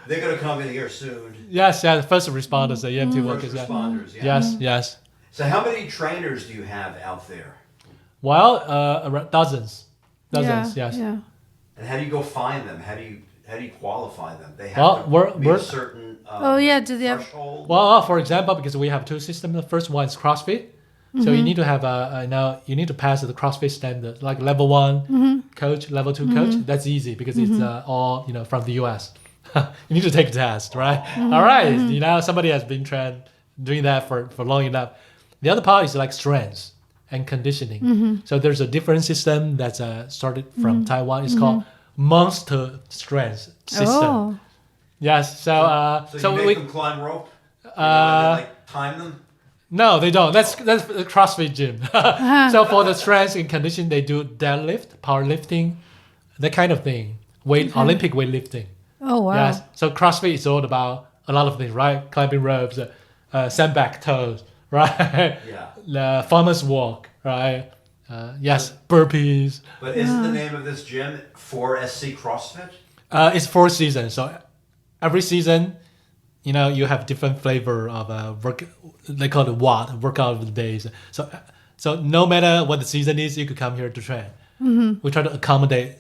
They're going to come in here soon. Yes, first responders, the EMT First workers. Yeah. responders. Yeah. Yes. So how many trainers do you have out there? Well, around dozens. Yes. Yeah. And how do you go find them? How do you qualify them? They have Well, to meet we're- a certain Do they have? threshold. Well, for example, because we have two systems. The first one is CrossFit. So you need to have you need to pass the CrossFit standard, like level 1 coach, level 2 coach. That's easy because it's all from the US. you need to take a test, right? All right, somebody has been doing that for long enough. The other part is like strength and conditioning. So there's a different system that's started from Taiwan. It's called Monster Strength System. Oh. Yes, so So you make them climb rope? Like time them? No, they don't. That's the CrossFit gym. So for the strength and conditioning, they do deadlift, powerlifting, that kind of thing. Olympic weightlifting. Oh, wow. Yes. So CrossFit is all about a lot of things, right? Climbing ropes, sandbag toes, right? Yeah. Farmer's walk, right? Yes, burpees. But isn't the name of this gym 4SC Crossfit? It's 4 seasons. So every season, you have different flavor of work. They call it workout of the days. So no matter what the season is, you could come here to train. We try to accommodate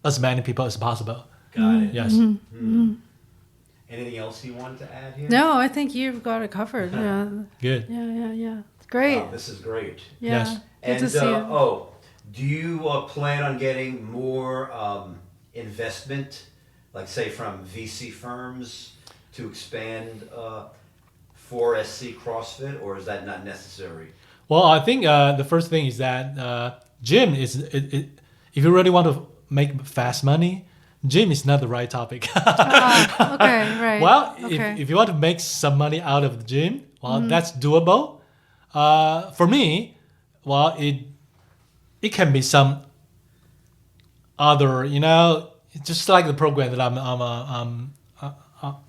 as many people as possible. Got it. Yes. Anything else you wanted to add here? No, I think you've got it covered. Yeah. Good. Yeah. Great. Wow, this is great. Yeah. Yes. Good And to see it. do you plan on getting more investment, like say from VC firms, to expand 4SC CrossFit, or is that not necessary? Well, I think the first thing is that gym is if you really want to make fast money, gym is not the right topic. Okay, right. Well, Okay. if you want to make some money out of the gym, well, that's doable. For me, well, it can be some other, just like the program that I'm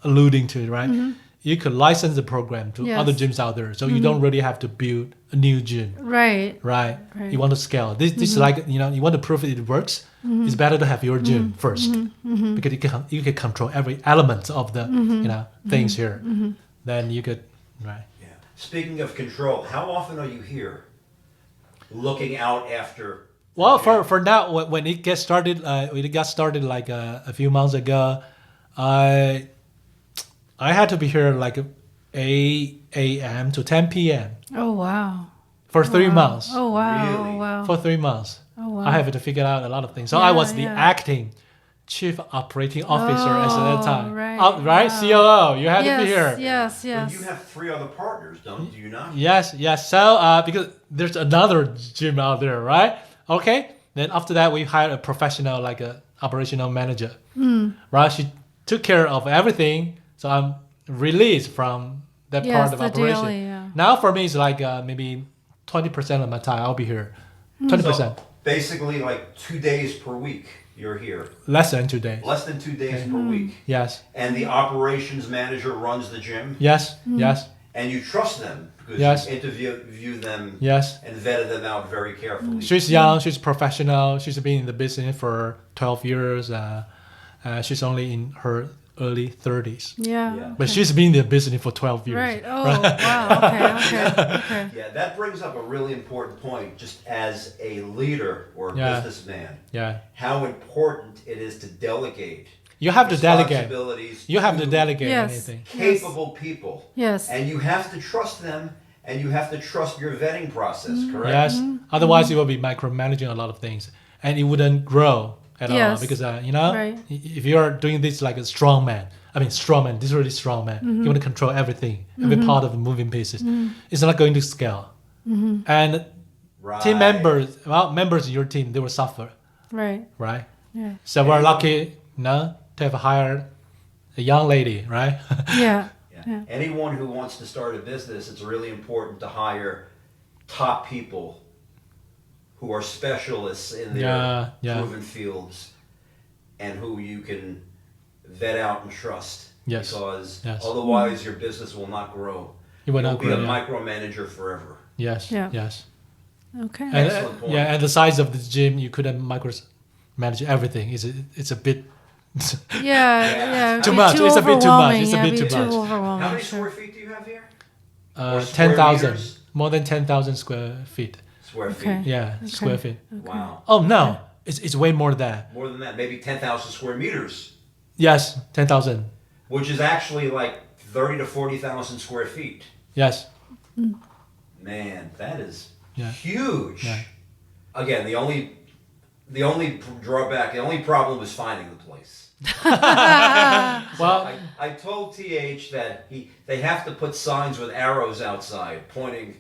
alluding to, right? You could license the program to Yes. other gyms out there, so you don't really have to build a new gym, Right. right? Right. You want to scale. This is like you want to prove it works. It's better to have your gym first because you can control every element of the things here. Then you could, right? Yeah. Speaking of control, how often are you here, looking out after? Well, for now, when it got started like a few months ago, I had to be here like 8 a.m. to 10 p.m. Oh, wow. for 3 months. Oh, wow. Really? Oh, wow. For 3 months. Oh, wow. I have to figure out a lot of things. So Yeah, I was the yeah. acting chief operating officer at that time. right. Right? Wow. COO. You had to be here. Yes, But yes. you have 3 other partners, do you not? Yes. So because there's another gym out there, right? Okay. Then after that, we hired a professional, like a operational manager. Right? She took care of everything. So I'm released from that Yes, part of the operation. daily, yeah. Now for me, it's like maybe 20% of my time I'll be here. 20%. So basically, like 2 days per week, you're here. Less than 2 days. Less than 2 days per week. Yes. And the operations manager runs the gym. Yes. Yes. And you trust them because Yes. you interview them Yes. and vetted them out very carefully. She's young. She's professional. She's been in the business for 12 years. She's only in her early 30s. Yeah. Yeah. But she's been in the business for 12 years. Right. Oh, wow. Okay. Yeah, that brings up a really important point, just as a leader or a Yeah. businessman, Yeah. how important it is to delegate You have to delegate. responsibilities You have to to delegate Yes. anything. capable people. Yes. And you have to trust them, and you have to trust your vetting process, correct? Yes. Otherwise, you will be micromanaging a lot of things, and it wouldn't grow at all. Yes. Because Right. if you are doing this like a strong man, this is really strong man. You want to control everything, every part of the moving pieces. It's not going to scale. And Right. team members, members in your team, they will suffer, Right. right? Yeah. So we're lucky, to have hired a young lady, right? Yeah. Yeah. Yeah. Anyone who wants to start a business, it's really important to hire top people who are specialists in their Yeah. proven fields and who you can vet out and trust. Yes. Because Yes. otherwise your business will not grow. You will You'll not be grow, a yeah. micromanager forever. Yes. Yeah. Yes. Okay. And, Excellent point. and the size of the gym, you couldn't micromanage everything. It's a bit Yeah. Too Be much. too It's a bit too much. overwhelming. It's a Yeah, bit be too much. How overwhelming. many Sure. square feet do you have here? Or square 10,000, meters? more than 10,000 square feet. Square Okay. feet. Yeah, square feet. Wow. Oh no, it's way more than that. More than that, maybe 10,000 square meters, Yes, 10,000. which is actually like 30 to 40,000 square feet. Yes. Man, that is Yeah. huge. Yeah. Again, the only drawback, the only problem is finding the place. Well, I told TH that they have to put signs with arrows outside pointing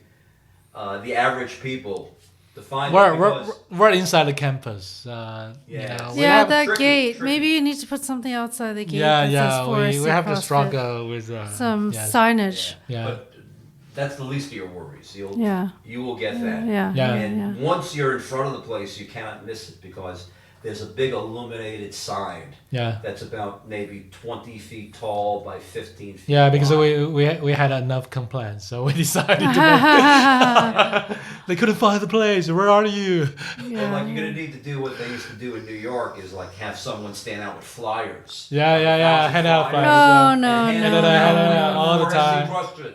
the average people to find it because we're inside the campus. Yeah. You know, we Yeah, have, that tricky- gate. tricky. Maybe you need to put something outside the gate. yeah, that says yeah. 4SC We have to CrossFit. struggle with Some yes. signage. Yeah. But that's the least of your worries. Yeah. You will get that. Yeah. Yeah. And once you're in front of the place, you cannot miss it because there's a big illuminated sign Yeah. that's about maybe 20 feet tall by 15 feet Yeah, because wide. we had enough complaints, so we decided to. They couldn't find the place. Where are you? And like you're gonna need to do what they used to do in New York is like have someone stand out with flyers. Yeah, yeah, yeah. 1,000 Hand out flyers. flyers. No, And no, hand no, them no, out all the 4SC time. CrossFit.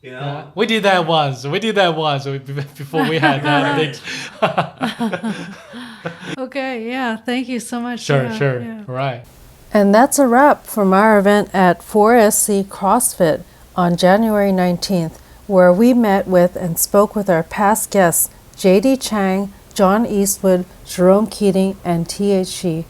You know. Yeah. We did that once. Before we had that big. Okay, yeah. Thank you so much. Sure, Yeah, sure. yeah. Right. And that's a wrap from our event at 4SC Crossfit on January 19th, where we met with and spoke with our past guests, JD Chang, John Eastwood, Jerome Keating, and TH Schee.